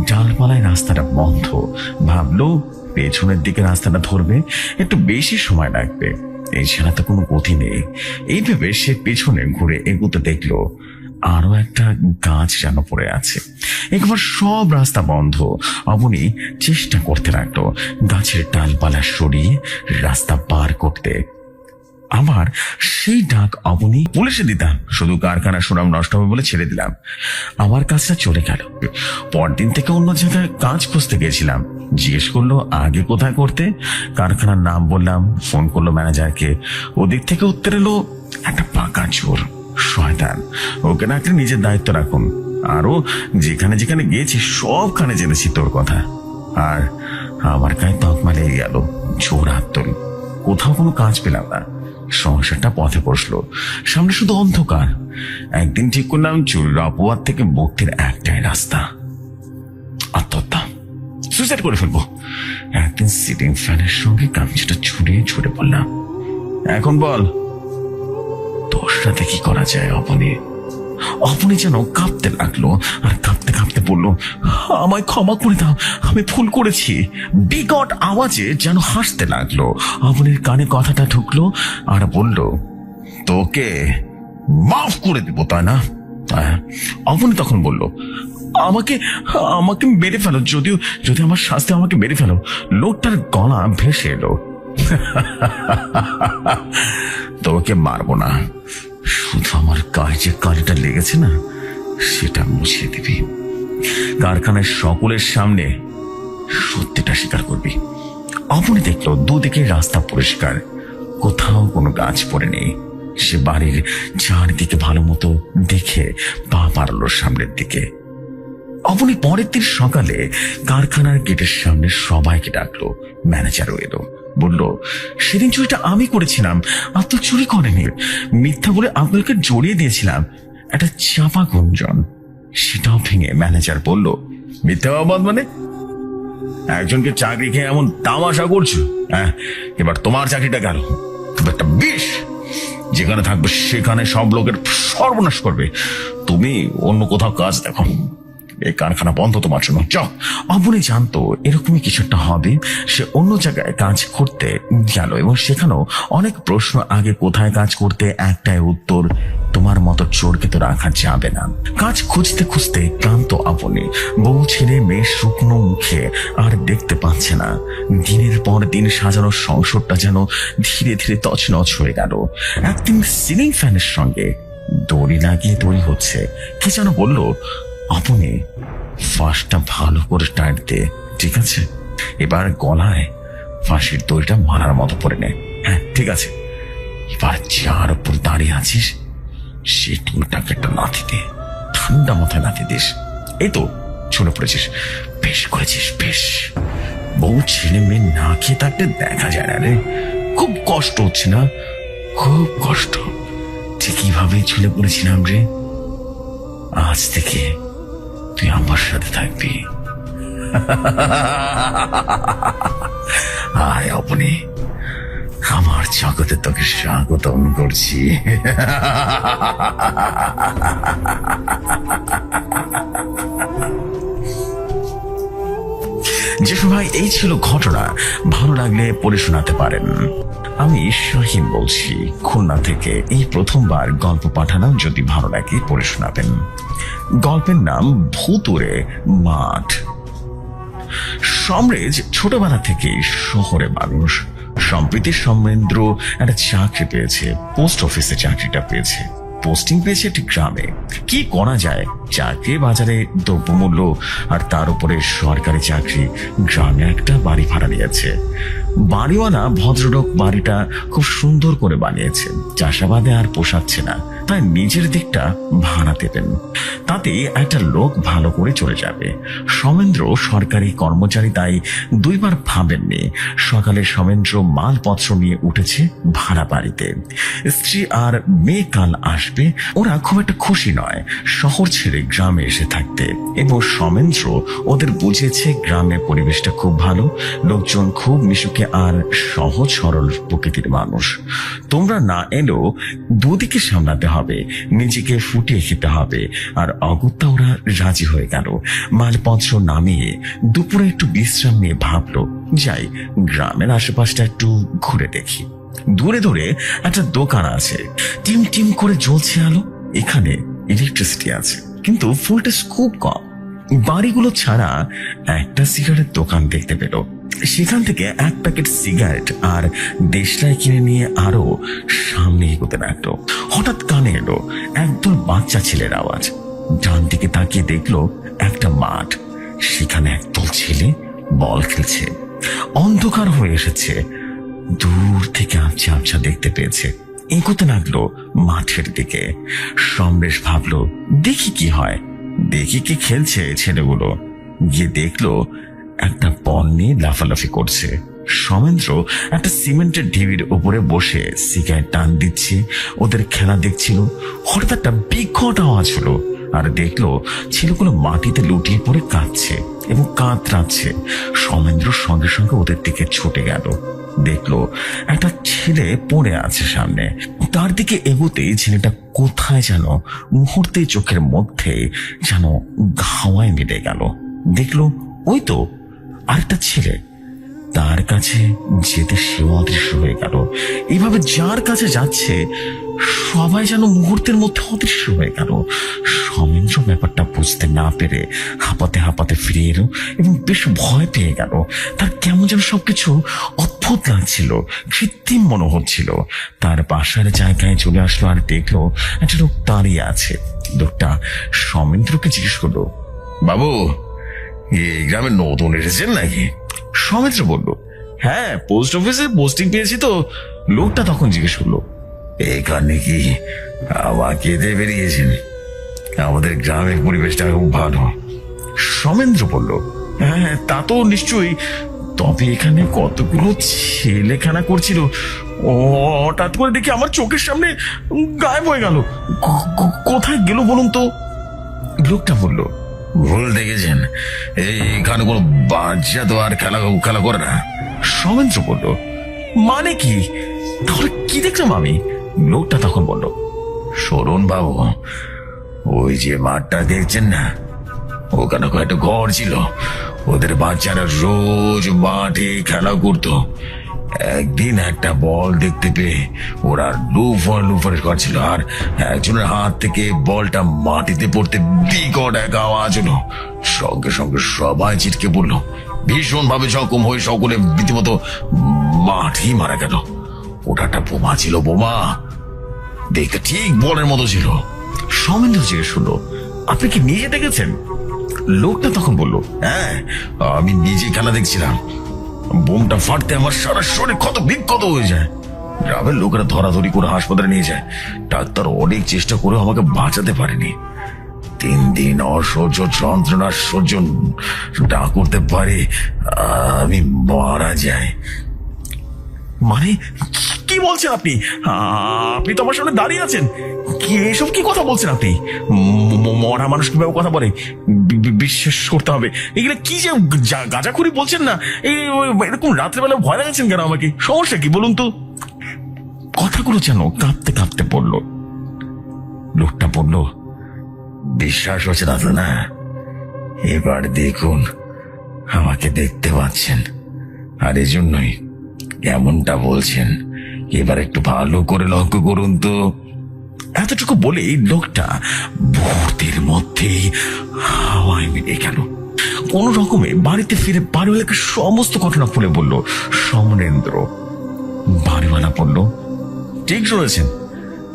ডালপালায় রাস্তাটা বন্ধ। ভাবলো পেছনের দিকে রাস্তাটা ধরবে, একটু বেশি সময় লাগবে, এছাড়া তো কোনো গতি নেই। এই ভেবে সে পেছনে ঘুরে এগোতে দেখলো আরো একটা গাছ যেন পড়ে আছে। একবার সব রাস্তা বন্ধ। অবনী চেষ্টা করতে লাগলো গাছের ডালপালা সরিয়ে রাস্তা পার করতে। আবার সেই ডাক অবনী, পুলিশে দিতাম, শুধু কারখানা সুনাম নষ্ট হবে বলে ছেড়ে দিলাম। আমার কাজটা চলে গেল। পরদিন থেকে অন্য জায়গায় কাজ খুঁজতে গেছিলাম। জিজ্ঞেস করলো আগে কোথায় করতে, কারখানার নাম বললাম, ফোন করলো ম্যানেজারকে। ওদিক থেকে উত্তর এলো একটা পাকা চোর, শয়তান, ওকে না নিজের দায়িত্ব রাখুন। আরো যেখানে যেখানে গিয়েছি সবখানে জেনেছি তোর কথা। আর আমার গায়ে তকমা লেগে গেল, চোর আত্মল। কোথাও কোনো কাজ পেলাম না, সংসারটা পথে বসলো, সামনে শুধু অন্ধকার। একদিন ঠিক করলাম চোরের অপবাদ থেকে মুক্তির একটাই রাস্তা, আত্মহত্যা, সুইসাইড করে ফেলবো। একদিন সিলিং ফ্যানের সঙ্গে গামছাটা ছুড়ে ছুড়ে পড়লাম। এখন বল তোর সাথে কি করা যায় অবনী? অবনী যেন কাঁপতে লাগলো, আর কাঁপতে কাঁপতে বললো, আমায় ক্ষমা করে দাও, আমি ভুল করেছি। বিকট আওয়াজে যেন হাসতে লাগলো। অবনীর কানে কথাটা ঢুকলো আর বলল, তোকে মাফ করে দেবো তাই না? অবনী তখন বলল, আমাকে আমাকে মেরে ফেলো, যদিও যদি আমার শাস্তি আমাকে মেরে ফেলো। লোকটার গলা ভেসে এলো, তোকে মারবো না, শুধু আমার গায়ে যে কালিটা লেগেছে না সেটা মুছিয়ে দিবি। কারখানায় সকলের সামনে সত্যিটা স্বীকার করবি। অবনী দেখলো দুদিকে রাস্তা পরিষ্কার, কোথাও কোনো গাছ পড়ে নেই। সে বাড়ির চারদিকে ভালো মতো দেখে পা বাড়ালো সামনের দিকে। অবনী পরের দিন সকালে কারখানার গেটের সামনে সবাইকে ডাকলো। ম্যানেজারও এলো, বলল, সেদিন চুরিটা আমি করেছিলাম, আব্দুল চুরি করেনি। মিথ্যা বলে আব্দুলকে জড়িয়ে দিয়েছিলাম। একটা চাপা গুঞ্জন, সেটাও ভেঙে ম্যানেজার বলল, মিথ্যা অপবাদ মানে? একজনকে চাকরি খেয়ে এমন তামাশা করছো? হ্যাঁ, এবার তোমার চাকরিটা গেল। তুমি একটা বিষ, যেখানে থাকবে সেখানে সব লোকের সর্বনাশ করবে। তুমি অন্য কোথাও কাজ দেখো, এই কারখানা বন্ধ তোমার জন্য, যাও। অবনী জানতো এরকমই কিছু একটা হবে। সে অন্য জায়গায় কাজ করতে গেল এবং সেখানেও অনেক প্রশ্ন। আগে কোথায় কাজ করতে, একটাই উত্তর, তোমার মতো চোরকে তো রাখা যাবে না। কাজ খুঁজতে খুঁজতে ক্লান্ত অবনী বউ ছেলে মেয়ে শুকনো মুখে আর দেখতে পাচ্ছে না। দিনের পর দিন সাজানো সংসারটা যেন ধীরে ধীরে তছনছ হয়ে গেল। একদিন সিলিং ফ্যানের সঙ্গে দড়ি লাগিয়ে দড়ি হচ্ছে। কে যেন বলল, আপনি ফাঁসটা ভালো করে টাইট দে, ঠিক আছে? এবার গলায় ফাঁসির দড়িটা মারার মতো পড়ে নে। হ্যাঁ ঠিক আছে। এবার যার উপর দাঁড়িয়ে আছিস সে টুলটাকে একটা লাথি দে, ঠান্ডা মাথায় লাথি দিস। এই তো ছুড়ে পড়েছিস, বেশ করেছিস, বেশ। বউ ছেলে মেয়ে না খেয়ে থাকতে দেখা যায় না রে। খুব কষ্ট হচ্ছে না? খুব কষ্ট। ঠিকই ভাবে ছুলে পড়েছিলাম রে। আজ থেকে তুই আমার সাথে থাকবি। আয় অবনী, আমার জগতে তোকে স্বাগতম করছি। জেফর ভাই, এই ছিল ঘটনা। ভালো লাগলে পড়ে শোনাতে পারেন। আমি শাহিন বলছি, খুলনা থেকে। এই প্রথমবার গল্প পাঠালাম, যদি ভালো লাগে পড়ে শোনাবেন। গল্পের নাম ভুতুরে মাঠ। সমরেজ ছোটবেলা থেকে শহরে মানুষ। সম্প্রতি সমরেন্দ্র একটা চাকরি পেয়েছে, পোস্ট অফিসে চাকরিটা পেয়েছে। পোস্টিং পেয়েছে একটি গ্রামে। কি করা যায়, চাকরি বাজারে দ্রব্যমূল্য, আর তার উপরে সরকারি চাকরি। গ্রামে একটা বাড়ি ভাড়া নিয়েছে। বাড়িওয়ালা ভদ্রলোক বাড়িটা খুব সুন্দর করে বানিয়েছে। চাষাবাদে আর পোষাচ্ছে না, তাই নিজের দিকটা ভাড়া দেবেন। তাতে একটা লোক ভালো করে চলে যাবে। সমেন্দ্র সরকারি কর্মচারী, তাই দুইবার ভাবেননি। সকালে সমেন্দ্র মালপত্র নিয়ে উঠেছে ভাড়া বাড়িতে। স্ত্রী আর মেয়ে কাল আসবে। ওরা খুব একটা খুশি নয় শহর ছেড়ে গ্রামে এসে থাকতে, এবং সমেন্দ্র ওদের বুঝিয়েছে গ্রামের পরিবেশটা খুব ভালো, লোকজন খুব মিশুকে আর সহজ সরল প্রকৃতির মানুষ। তোমরা না এলেও দুদিকে সামলাতে হবে, নিজেকে ফুটিয়ে খেতে হবে। আর অগত্যা ওরা রাজি হয়ে গেল। মালপত্র নামিয়ে দুপুরে একটু বিশ্রাম নিয়ে ভাবলো, যাই গ্রামের আশেপাশটা একটু ঘুরে দেখি। দূরে দূরে একটা দোকান আছে, টিম টিম করে জ্বলছে আলো। এখানে ইলেকট্রিসিটি আছে, কিন্তু ভোল্টেজ খুব কম। বাড়িগুলো ছাড়া একটা সিগারেট দোকান দেখতে পেল। সেখান থেকে এক প্যাকেট সিগারেট আর দেশলাই কিনে নিয়ে আরো সামনে এগোতে লাগলো। হঠাৎ কানে এলো একদল বাচ্চা ছেলের আওয়াজ। ডান দিকে তাকিয়ে দেখলো একটা মাঠ, সেখানে একদল ছেলে বল খেলছে। অন্ধকার হয়ে এসেছে, দূর থেকে আবছা আবছা দেখতে পেয়েছে। এগোতে লাগলো মাঠের দিকে। সমরেশ ভাবলো, দেখি কি হয়, দেখি কি খেলছে ছেলেগুলো। গিয়ে দেখলো একটা বল নিয়ে লাফালাফি করছে। সমেন্দ্র একটা সিমেন্টের ঢিবির উপরে বসে সিগারেট টান দিচ্ছে, ওদের খেলা দেখছিল। হঠাৎ একটা বিকট আওয়াজ হলো, আর দেখলো ছেলেগুলো মাটিতে লুটিয়ে পড়ে কাঁদছে এবং কাতরাচ্ছে। সমেন্দ্র সঙ্গে সঙ্গে ওদের দিকে ছুটে গেল। দেখলো একটা ছেলে পড়ে আছে সামনে। তার দিকে এগোতেই ছেলেটা কোথায় যেন মুহূর্তে চোখের মধ্যে যেন হাওয়ায় মিলে গেল। দেখলো ওই তো আরেকটা ছেলে। তার কাছে যেতে সেও অদৃশ্য হয়ে গেল। এইভাবে যার কাছে যাচ্ছে সবাই যেন মুহূর্তের মধ্যে অদৃশ্য হয়ে গেল। সমেন্দ্র ব্যাপারটা বুঝতে না পেরে হাঁপাতে হাঁপাতে ফিরে এলো এবং বেশ ভয় পেয়ে গেল। তার কেমন যেন সবকিছু অদ্ভুত লাগছিল, কৃত্রিম মনে হচ্ছিল। তার বাসার জায়গায় চলে আসলো আর দেখলো একটা লোক দাঁড়িয়ে আছে। লোকটা সমেন্দ্রকে জিজ্ঞেস করলো, বাবু এই গ্রামে নতুন এসেছেন নাকি? সমেন্দ্র বলল, হ্যাঁ, পোস্ট অফিসে পোস্টিং পেয়েছি তো। লোকটা তখন জিজ্ঞেস করলো, এখানে কি আমাকে দিয়ে বেরিয়েছেন? আমাদের গ্রামের পরিবেশটা খুব ভালো। সমেন্দ্র বলল, হ্যাঁ তা তো নিশ্চয়ই, তবে এখানে কতগুলো ছেলে খেলা করছিল, হঠাৎ করে দেখি আমার চোখের সামনে গায়েব হয়ে গেল। কোথায় গেল বলুন তো? লোকটা বলল, ভুল দেখেছেন, এইখানে কোনো বাচ্চা তো আর খেলা করে না। সমেন্দ্র বলল, মানে কি? তাহলে কি দেখলাম আমি? লোকটা তখন বলল, শোনুন বাবু, ওই যে মাঠটা দেখছেন না, ওখানে কয়েকটা ঘর ছিল। ওদের বাচ্চারা রোজ মাঠে খেলা করতো। একদিন একটা বল দেখতে পেয়ে ওরা লুফার করছিল, আর একজনের হাত থেকে বলটা মাটিতে পড়তে বিকট এক আওয়াজ হলো। সঙ্গে সঙ্গে সবাই ছিটকে পড়লো। ভীষণ ভাবে জখম হয়ে সকলে রীতিমতো মাঠেই মারা গেল। ওটা একটা বোমা ছিল, বোমা দেখতে ঠিক বলের মতো ছিল। সমেন্দ্র জিজ্ঞেস করলো, আপনি কি নিজে দেখেছেন? লোকটা তখন বলল, হ্যাঁ, আমি নিজে খেলা দেখছিলাম। বোমটা ফাটতে আমার সারা শরীর ক্ষত বিক্ষত হয়ে যায়। গ্রামের লোকেরা ধরাধরি করে হাসপাতালে নিয়ে যায়। ডাক্তার অনেক চেষ্টা করে আমাকে বাঁচাতে পারেনি। 3 দিন অসহ্য যন্ত্রণা সহ্য না করতে পারে আমি মারা যাই। মানে কি বলছেন আপনি? আপনি তো আমার সামনে দাঁড়িয়ে আছেন। এসব কি কথা বলছেন আপনি? মরা মানুষ কিভাবে কথা বলে? বিশ্বাস করতে হবে। এগুলো কি যে গাঁজাখুরি বলছেন না? এরকম রাত্রেবেলা ভয় লাগাচ্ছেন কেন আমাকে? সমস্যা কি বলুন তো? কথাগুলো যেন কাঁপতে কাঁপতে বলল। লোকটা বলল, বিশ্বাস হচ্ছে না তো না? এবার দেখুন আমাকে দেখতে পাচ্ছেন, আর এজন্যই এমনটা বলছেন। এবার একটু ভালো করে লক্ষ্য করুন তো। এতটুকু বলেই লোকটা মুহূর্তের মধ্যেই হাওয়ায় মিলিয়ে গেল। কোন রকমে বাড়িতে ফিরে বাড়িওয়ালাকে সমস্ত ঘটনা খুলে বলল সমরেন্দ্র। বাড়িওয়ালা বলল, ঠিক শুনেছেন,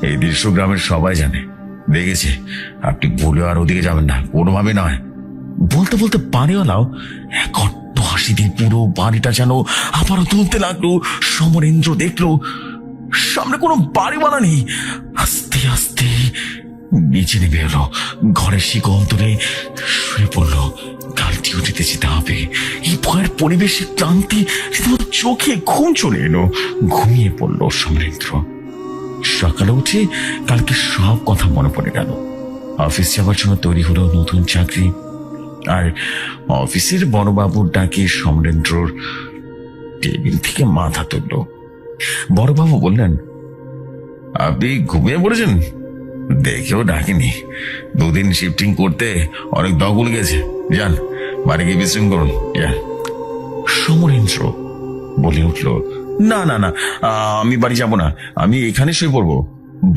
এই দৃশ্য গ্রামের সবাই জানে, দেখেছে। আপনি ভুলে আর ওদিকে যাবেন না, কোনোভাবে নয়। বলতে বলতে বাড়িওয়ালাও এক অট্ট হাসি দিয়ে পুরো বাড়িটা যেন আবারও তুলতে লাগলো। সমরেন্দ্র দেখলো সামনে কোনো বাড়িওয়ালা নেই। আস্তে আস্তে নিচে নেমে এলো, ঘরের শিকল ধরে শুয়ে পড়লো। কাল ডিউটিতে যেতে হবে। এই ভয়ের পরিবেশে ক্লান্তি চোখে ঘুম চলে এলো। ঘুমিয়ে পড়লো সমরেন্দ্র। সকালে উঠে কালকে সব কথা মনে পড়ে গেল। অফিস যাওয়ার জন্য তৈরি হলো নতুন চাকরি, আর অফিসের বড়বাবুর ডাকে সমরেন্দ্রর টেবিল থেকে মাথা তুলল। বড়বাবু বললেন, আপনি ঘুমিয়ে পড়েছেন? দেখেও ডাকিনি, দুদিন শিফটিং করতে অনেক দখল গেছে। যান, বাড়ি গিয়ে বিশ্রাম করুন। সমরেন্দ্র বলে উঠল, না না না, আমি বাড়ি যাব না, আমি এখানে শুয়ে পড়বো।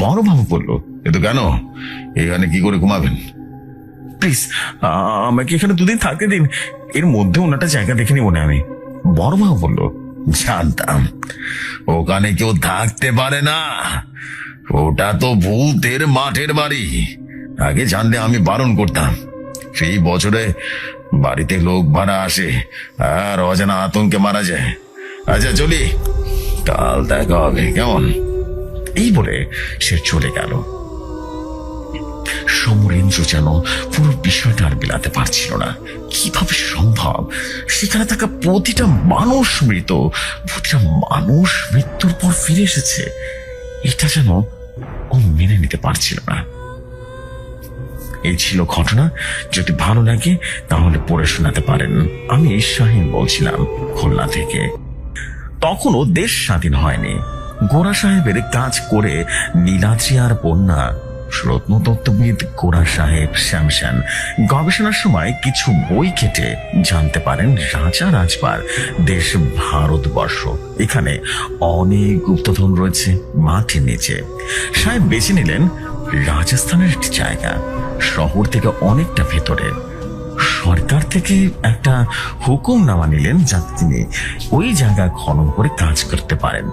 বড়বাবু বলল, এ তো কেন, এখানে কি করে ঘুমাবেন? প্লিজ আমাকে এখানে দুদিন থাকতে দিন, এর মধ্যে ওনাটা জায়গা দেখে নিব না আমি। বড়বাবু বলল, জানতাম ওখানে কেউ থাকতে পারে না, ওটা তো ভূতের মাঠের বাড়ি। আগে জানলে আমি বারণ করতাম। সেই বছরে বাড়িতে লোক ভাড়া আসে আর অজানা আতঙ্কে মারা যায়। আচ্ছা চলি, কাল দেখা হবে, কেমন? এই বলে সে চলে গেল। সমরেন্দ্র যেন পুরো বিষয়টা আর বিলাতে পারছিল না। কিভাবে সম্ভব? সেখানে থাকা প্রতিটা মানুষ মৃত, প্রতিটা মানুষ মৃত্যুর পর ফিরে এসেছে। এটা যেন ও মেনে নিতে পারছিল না। এই ছিল ঘটনা। যদি ভালো লাগে তাহলে পড়ে শোনাতে পারেন। আমি শাহিন বলছিলাম, খুলনা থেকে। তখনও দেশ স্বাধীন হয়নি। গোরা সাহেবের কাজ করে নীলাদ্রি আর বন্যা রত্নতত্ত্ববিদ গোরা সাহেব শ্যামশান গবেষণার সময় কিছু বই কেটে জানতে পারেন রাজা রাজবার দেশ ভারতবর্ষ, এখানে অনেক গুপ্তধন রয়েছে মাটির নিচে। সাহেব বেছে নিলেন রাজস্থানের একটি জায়গা, শহর থেকে অনেকটা ভেতরে। সরকার থেকে একটা হুকুমনামা নিলেন যাতে তিনি ওই জায়গা খনন করে কাজ করতে পারেন।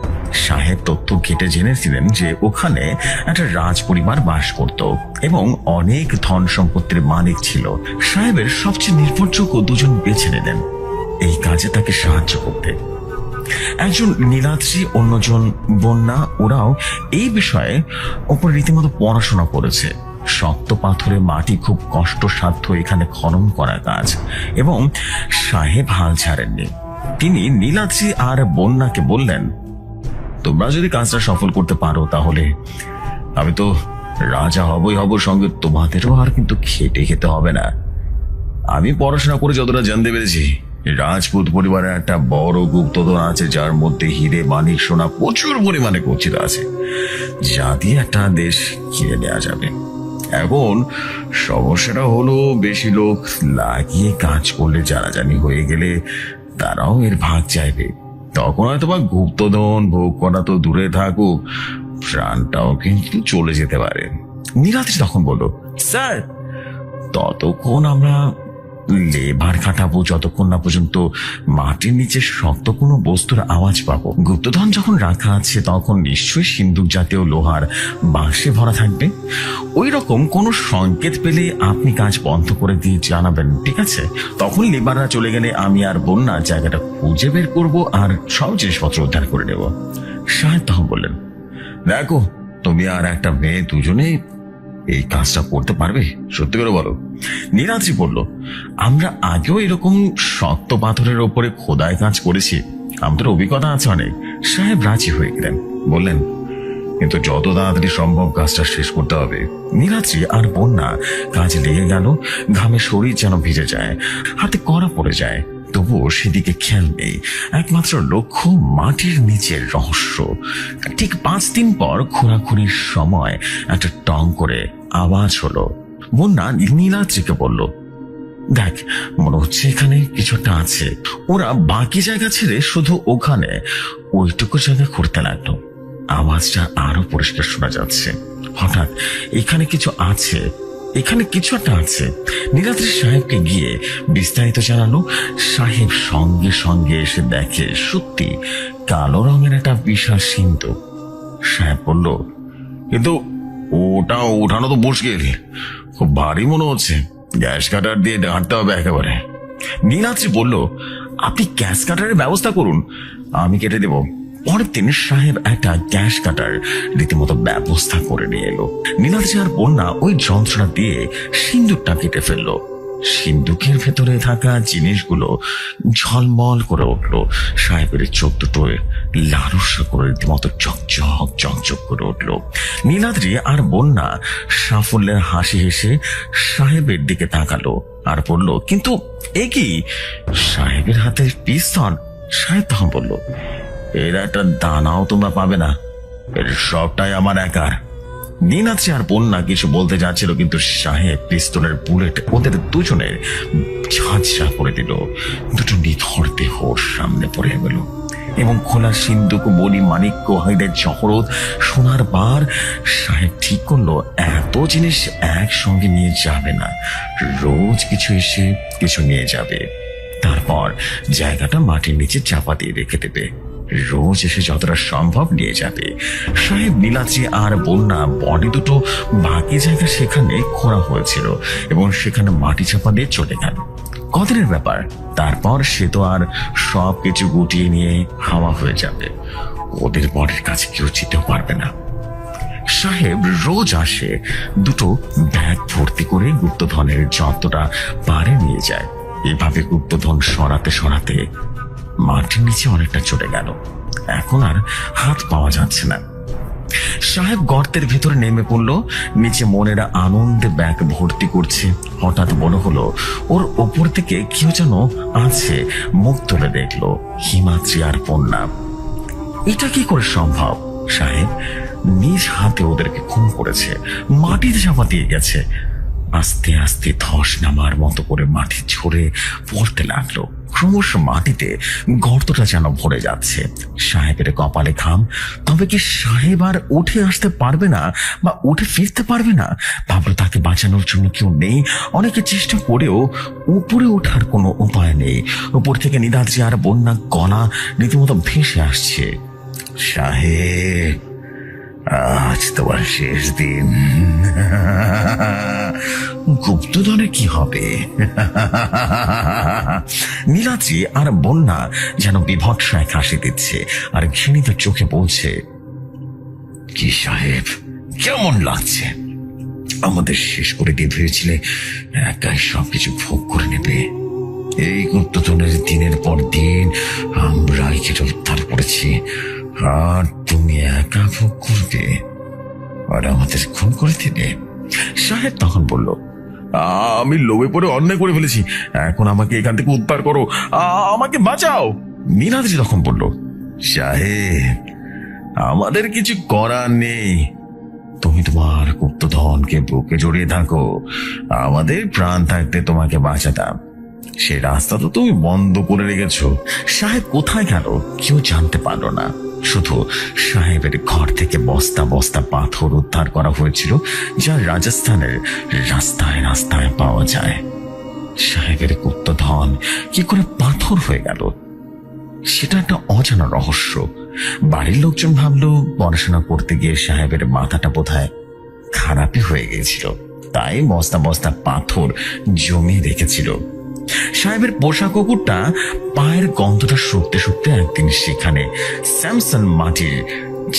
সাহেব তথ্য ঘেটে জেনেছিলেন যে ওখানে একটা রাজ পরিবার বাস করত এবং অনেক ধন সম্পত্তির মালিক ছিল। সাহেবের সবচেয়ে নির্ভরযোগ্য দুজন বেছে নিলেন এই কাজে তাকে সাহায্য করতে। একজন নীলাদ্রি, অন্যজন বন্যা। ওরাও এই বিষয়ে ওপর রীতিমতো পড়াশোনা করেছে। শক্ত পাথরে মাটি খুব কষ্টসাধ্য এখানে খনন করা কাজ, এবং সাহেব হাল ছাড়েননি। তিনি নীলাদ্রি আর বন্যাকে বললেন, তোমরা যদি কাজটা সফল করতে পারো তাহলে আমি তো রাজা হবই হব, সঙ্গে তোমাদেরও আর কিন্তু খেটে খেতে হবে না। আমি পড়াশোনা করে যতটা জানতে পেরেছি, রাজপুত পরিবারের একটা বড় গুপ্তধন আছে, যার মধ্যে হিরে, মানিক, সোনা প্রচুর পরিমাণে গচ্ছিত আছে, যা দিয়ে একটা দেশ কিনে নেওয়া যাবে। এখন সমস্যাটা হলো, বেশি লোক লাগিয়ে কাজ করলে জানাজানি হয়ে গেলে তারাও এর ভাগ চাইবে। তখন হয়তো বা গুপ্তধন ভোগ করা তো দূরে থাকুক, প্রাণটাও কিন্তু চলে যেতে পারে। নীলাদ্রি তখন বলল, স্যার, ততক্ষণ আমরা লেবার খাটাবো যতক্ষণ না পর্যন্ত মাটির নিচে শক্ত কোনো বস্তুর আওয়াজ পাবো। গুপ্তধন যখন রাখা আছে তখন নিশ্চয়ই সিন্দুক জাতীয় লোহার বাক্সে ভরা থাকবে। ওই রকম কোনো সংকেত পেলে আপনি কাজ বন্ধ করে দিয়ে জানাবেন, ঠিক আছে? তখন লেবাররা চলে গেলে আমি আর বন্যা জায়গাটা খুঁজে বের করবো আর সব জিনিসপত্র উদ্ধার করে নেব। সাহেব তখন বললেন, দেখো, তুমি আর একটা মেয়ে দুজনেই এই কাজটা করতে পারবে? সত্যি করে বলো। নীলাদ্রি বলল, আমরা আগেও এরকম শক্ত পাথরের ওপরে খোদাই কাজ করেছি, আমাদের অভিজ্ঞতা আছে অনেক। সাহেব রাজি হয়ে গেলেন, বললেন, কিন্তু যত তাড়াতাড়ি সম্ভব কাজটা শেষ করতে হবে। নীলাদ্রি আর বন্যা কাজে লেগে গেল। ঘামে শরীর যেন ভিজে যায়, হাতে কড়া পড়ে যায়, তবুও সেদিকে খেয়াল নেই। একমাত্র লক্ষ্য মাটির নিচের রহস্য। ঠিক 5 দিন পর খোঁড়াখুড়ির সময় একটা টং করে আওয়াজ হলো। বন্যা নীলাদ্রিকে বলল, দেখ, মনে হচ্ছে এখানে কিছু একটা আছে। ওরা বাকি জায়গা ছেড়ে শুধু ওখানে ওইটুকু জায়গা খুঁড়তে লাগলো। আওয়াজটা আরো পরিষ্কার শোনা যাচ্ছে। হঠাৎ এখানে কিছু আছে, এখানে কিছু একটা আছে। নীলাদ্রি সাহেবকে গিয়ে বিস্তারিত জানালো। সাহেব সঙ্গে সঙ্গে এসে দেখে সত্যি কালো রঙের একটা বিশাল সিন্ধুক। সাহেব বলল, কিন্তু ওটা ওঠানো তো মুশকিল, খুব ভারী মনে হচ্ছে, গ্যাস কাটার দিয়ে হাঁটতে হবে একেবারে। নীলাদ্রি বলল, আপনি গ্যাস কাটারের ব্যবস্থা করুন, আমি কেটে দেব। পরের দিন সাহেব একটা গ্যাস কাটার রীতিমতো ব্যবস্থা করে নিয়ে এলো। নীলাদ্রি আর বন্যা ওই যন্ত্রণা দিয়ে সিন্দুকটা কেটে ফেললো। সিন্দুকের ভেতরে থাকা জিনিসগুলো ঝলমল করে উঠলো। সাহেবের চোখ দুটোয় লালস্য করে রীতিমতো চকচক চকচক করে উঠলো। নীলাদ্রি আর বন্যা সাফল্যের হাসি হেসে সাহেবের দিকে তাকালো আর বলল, কিন্তু এ কি? সাহেবের হাতে পিস্তল। সাহেব তখন বলল, এর একটা দানাও তোমরা পাবে না, এর সবটাই আমার একার। নীলাদ্রি আর বন্যা কিছু বলতে যাচ্ছিল, কিন্তু সাহেব পিস্তলের বুলেট ওদের দুজনের ঝাঁঝরা করে দিল। দুটো নিথর দেহ সামনে পড়ে গেল এবং খোলা সিন্ধুক, বলি, মাণিক্য, হৃদের জহরত, সোনার বার। সাহেব ঠিক করলো এত জিনিস একসঙ্গে নিয়ে যাবে না, রোজ কিছু এসে কিছু নিয়ে যাবে। তারপর জায়গাটা মাটির নিচে চাপা দিয়ে রেখে দেবে, রোজ এসে যতটা সম্ভব নিয়ে যাবে। সাহেব, নীলাদ্রি আর বন্যা বডি দুটো বাকি জায়গা সেখানে খোঁড়া হয়েছিল এবং সেখানে মাটি চাপা দিয়ে চলে গেল। কদিনের ব্যাপার, তারপর সে তো আর সব কিছু গুটিয়ে নিয়ে হাওয়া হয়ে যাবে, ওদের বডির কাছে কেউ যেতেও পারবে না। সাহেব রোজ আসে, দুটো ব্যাগ ভর্তি করে গুপ্তধনের যতটা পারে নিয়ে যায়। এভাবে গুপ্তধন সরাতে সরাতে মাটির নিচে অনেকটা চলে গেল, এখন আর হাত পাওয়া যাচ্ছে না। সাহেব গর্তের ভেতরে নেমে পড়লো। নিচে মনেরা আনন্দে ব্যাগ ভর্তি করছে। হঠাৎ মনে হলো ওর ওপর থেকে কেউ যেন আছে। মুখ তুলে দেখলো হিমাদ্রি আর বন্যা। এটা কি করে সম্ভব? সাহেব নিজ হাতে ওদেরকে খুন করেছে, মাটিতে চাপা দিয়ে গেছে। আস্তে আস্তে ধস নামার মতো করে মাটি ঝরে পড়তে লাগলো। ক্রমশ মাটিতে গর্তটা যেন ভরে যাচ্ছে। সাহেবের কপালে ঘাম। তবে কি সাহেব আর উঠে আসতে পারবে না বা উঠে ফিরতে পারবে না? ভাবলো তাকে বাঁচানোর জন্য কেউ নেই। অনেকে চেষ্টা করেও উপরে ওঠার কোনো উপায় নেই। উপর থেকে নীলাদ্রি আর বন্যা গলা রীতিমতো ভেসে আসছে। সাহেব, আজ তোমার শেষ দিন, গুপ্তধনে কি হবে? নীলাদ্রি আর বন্যা যেন বিভৎস এক হাসি দিচ্ছে আর ঘৃণিত চোখে বলছে, কি সাহেব, কেমন লাগছে? আমাদের শেষ করে দিয়ে ভেবেছিলে একাই সবকিছু ভোগ করে নেবে। এই গুপ্তধনের দিনের পর দিন আমরা একে উদ্ধার করেছি, আর তুমি একা ভোগ করবে আর আমাদের খুন করে দিলে? সাহেব তখন বলল, আমি লোভে পড়ে অন্যায় করে ফেলেছি, এখন আমাকে এখান থেকে উদ্ধার করো, আমাকে বাঁচাও। নীলাদ্রি তখন বলল, সাহেব, আমাদের কিছু করার নেই, তুমি তোমার গুপ্তধনকে বুকে জড়িয়ে থাকো, আমাদের প্রাণ থাকতে তোমাকে বাঁচাতাম, সে রাস্তা তো তুমি বন্ধ করে রেখেছো। সাহেব কোথায় গেল কেউ জানতে পারলো না। শুধু সাহেবের ঘর থেকে বস্তা বস্তা পাথর উদ্ধার করা হয়েছিল, যা রাজস্থানের রাস্তায় রাস্তায় পাওয়া যায়। সাহেবের গুপ্তধন কি করে পাথর হয়ে গেল সেটা একটা অজানা রহস্য। বাড়ির লোকজন ভাবলো পড়াশোনা করতে গিয়ে সাহেবের মাথাটা বোধহয় খারাপই হয়ে গিয়েছিল, তাই বস্তা বস্তা পাথর জমিয়ে রেখেছিল। সাহেবের পোষা কুকুরটা পায়ের গন্ধটা শুকতে শুকতে একদিন সেখানে স্যামসন মাটির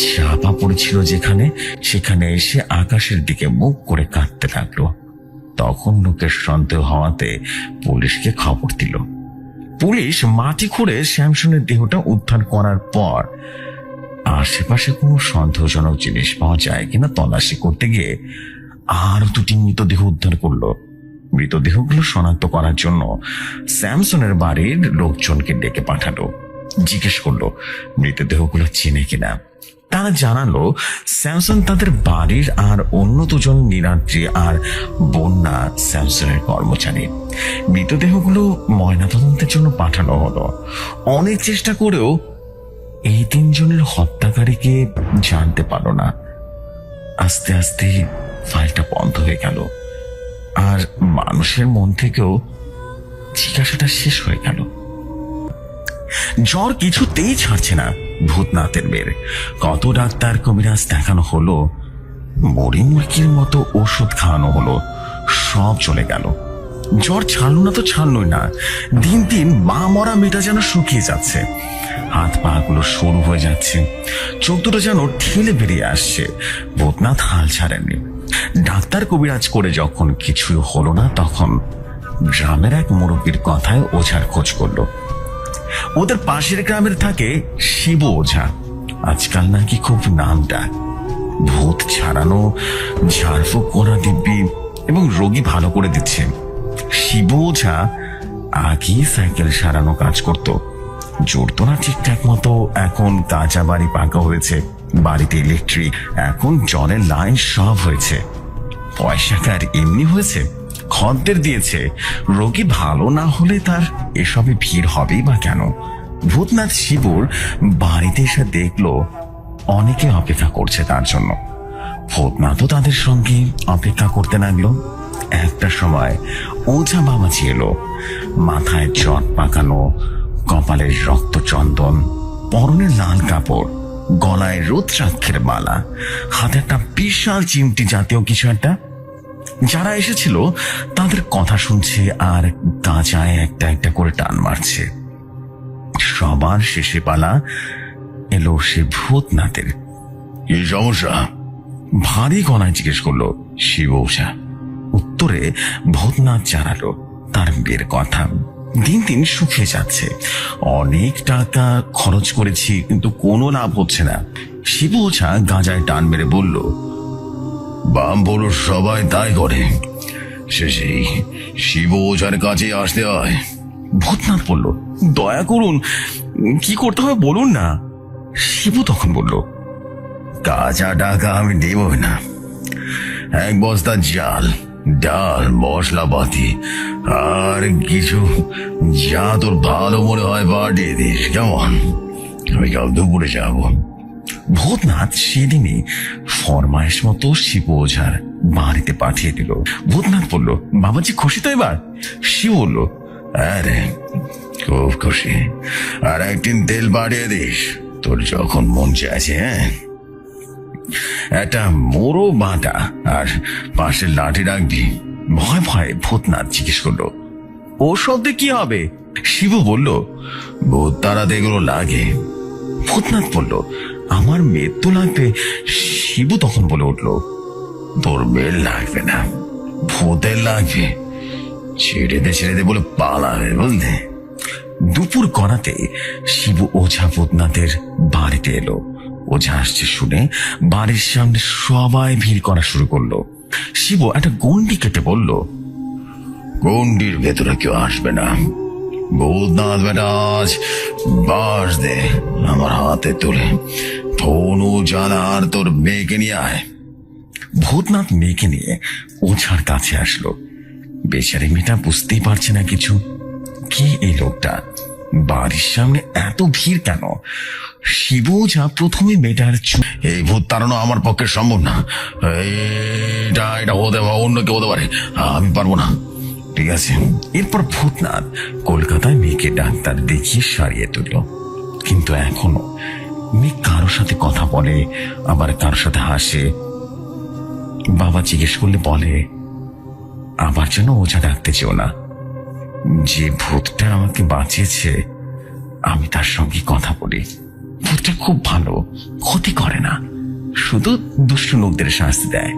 চাপা পড়েছিল যেখানে, সেখানে এসে আকাশের দিকে মুখ করে কাঁদতে লাগলো। তখন লোকের সন্দেহ হওয়াতে পুলিশকে খবর দিল। পুলিশ মাটি খুঁড়ে স্যামসনের দেহটা উদ্ধার করার পর আশেপাশে কোনো সন্দেহজনক জিনিস পাওয়া যায় কিনা তল্লাশি করতে গিয়ে আরো দুটি মৃতদেহ উদ্ধার করলো। মৃতদেহগুলো শনাক্ত করার জন্য স্যামসনের বাড়ির লোকজনকে ডেকে পাঠালো। জিজ্ঞেস করলো মৃতদেহগুলো চেনে কিনা। তারা জানালো স্যামসন তাদের বাড়ির আর অন্য দুজন নীলাদ্রি আর বন্যা স্যামসনের কর্মচারী। মৃতদেহগুলো ময়নাতদন্তের জন্য পাঠানো হলো। অনেক চেষ্টা করেও এই তিনজনের হত্যাকারীকে জানতে পারলো না। আস্তে আস্তে ফাইলটা বন্ধ হয়ে গেল, আর মানুষের মন থেকেও জিজ্ঞাসাটা শেষ হয়ে গেল। জ্বর কিছুতেই ছাড়ছে না ভূতনাথের মেয়ের। কত ডাক্তার কবিরাজ দেখানো হলো, মরি মুরগির মতো ওষুধ খাওয়ানো হলো, সব চলে গেল। জ্বর ছাড়লো না তো ছাড়লোই না। দিন দিন মা মরা মেয়েটা যেন শুকিয়ে যাচ্ছে, হাত পা গুলো সরু হয়ে যাচ্ছে, চোখ দুটো যেন ঠেলে বেরিয়ে আসছে। ভূতনাথ হাল ছাড়েননি। ডাক্তার কবিরাজ করে যখন কিছুই হলো না, তখন গ্রামের এক মুরব্বীর কথায় ওঝার খোঁজ করলো। ওদের পাশের গ্রামের থাকে শিব ওঝা। আজকাল নাকি খুব নামটা। ভূত ছাড়ানো, ঝাড়ফুঁক করা দিব্যি এবং রোগী ভালো করে দিচ্ছে। শিব ওঝা আগে সাইকেল সারানো কাজ করত, জড়তো না ঠিকঠাক মতো। এখন কাঁচা বাড়ি পাকা হয়েছে, বাড়িতে ইলেকট্রিক, এখন জলের লাইন সব হয়েছে। পয়সাকার এমনি হয়েছে, খদ্দের দিয়েছে। রোগী ভালো না হলে তার এসবে ভিড় হবেই বা কেন? ভূতনাথ শিবুর বাড়িতে এসে দেখলো অনেকে অপেক্ষা করছে তার জন্য। ভূতনাথও তাদের সঙ্গে অপেক্ষা করতে লাগলো। একটা সময় ওঝা বাবাজি এলো। মাথায় জট পাকানো, কপালের রক্ত চন্দন, পরনে লাল কাপড়, গলায় রুদ্রাক্ষের মালা, হাতে একটা বিশাল চিমটি জাতীয় কিছু একটা। যারা এসেছিল তাদের কথা শুনছে আর গাঁজায় একটা একটা করে টান মারছে। সবার শেষে পালা এলো সে ভূতনাথের। কি সমস্যা? ভারী গলায় জিজ্ঞেস করলো শিব ওঝা। উত্তরে ভূতনাথ জানালো তার বিয়ের কথা। দিন দিন শুকিয়ে যাচ্ছে, অনেক টাকা খরচ করেছি কিন্তু কোনো লাভ হচ্ছে না। শিব ওঝা গাঁজায় টান মেরে বলল, বাম পুরুষ সবাই তাই করে, শেষে শিব ওঝার কাছে আসতে হয়। ভূতনাথ বলল, দয়া করুন, কি করতে হবে বলুন না। শিবু তখন বলল, কাঁচা টাকা আমি দেবই না, এক বস্তা চাল, ডাল, মশলাপাতি আর কিছু যা তোর ভালো মনে হয় পাঠিয়ে দিস, কেমন? আমি কাল দুপুরে যাব। ভূতনাথ সেদিনই ফরমাইশ মতো শিব ওঝার বাড়িতে পাঠিয়ে দিল। ভূতনাথ বলল, বাবাজি খুশি তো এবার? শিব বলল, আরে খুব খুশি, আর একদিন তেল পাঠিয়ে দিস তোর যখন মন চাইছে। হ্যাঁ, একটা মোড়ো বাঁটা আর পাশের লাঠি রাখবি। ভয় ভয়ে ভূতনাথ জিজ্ঞেস করলো, ও শব্দে কি হবে? শিবু বলল, ভূত তাড়াতে এগুলো লাগে। ভূতনাথ বলল, আমার মেয়ের তো লাগবে। শিবু তখন বলে উঠল, তোর মেয়ের লাগবে না, ভূতের লাগবে। ছেড়ে দে বলে পালাবে, বুঝলে? দুপুর করাতে শিবু ওঝা ভূতনাথের বাড়িতে এলো। ওঝা আসছে শুনে বাড়ির সামনে সবাই ভিড় করা শুরু করলো। শিবু একটা গন্ডি কেটে বলল, গন্ডির ভেতরে কেউ আসবে না। ভূতনাথ বেটা আজ বাস দে আমার হাতে তুলে, ধনু জ্বালা আর তোর মেয়েকে নিয়ে আয়। ভূতনাথ মেয়েকে নিয়ে ওঝার কাছে আসলো। বেচারি মেয়েটা বুঝতেই পারছে না কিছু। কি এই লোকটা? বাড়ির সামনে এত ভিড় কেন? শিবু ওঝা প্রথমে মেয়েটার এই ভূত তাড়ানো আমার পক্ষে সম্ভব না, এটা হতে অন্য কেউ হতে পারে, আমি পারবো না। ঠিক আছে। এরপর ভূতনাথ কলকাতায় মেয়েকে ডাক্তার দেখিয়ে সারিয়ে তুলল। কিন্তু এখনো মেয়ে কারোর সাথে কথা বলে, আবার কারোর সাথে হাসে। বাবা জিজ্ঞেস করলে বলে, আবার যেন ওঝা ডাকতে চেও না। যে ভূতটা আমাকে বাঁচিয়েছে আমি তার সঙ্গে কথা বলি। ভূতটা খুব ভালো, ক্ষতি করে না, শুধু দুষ্ট লোকদের শাস্তি দেয়।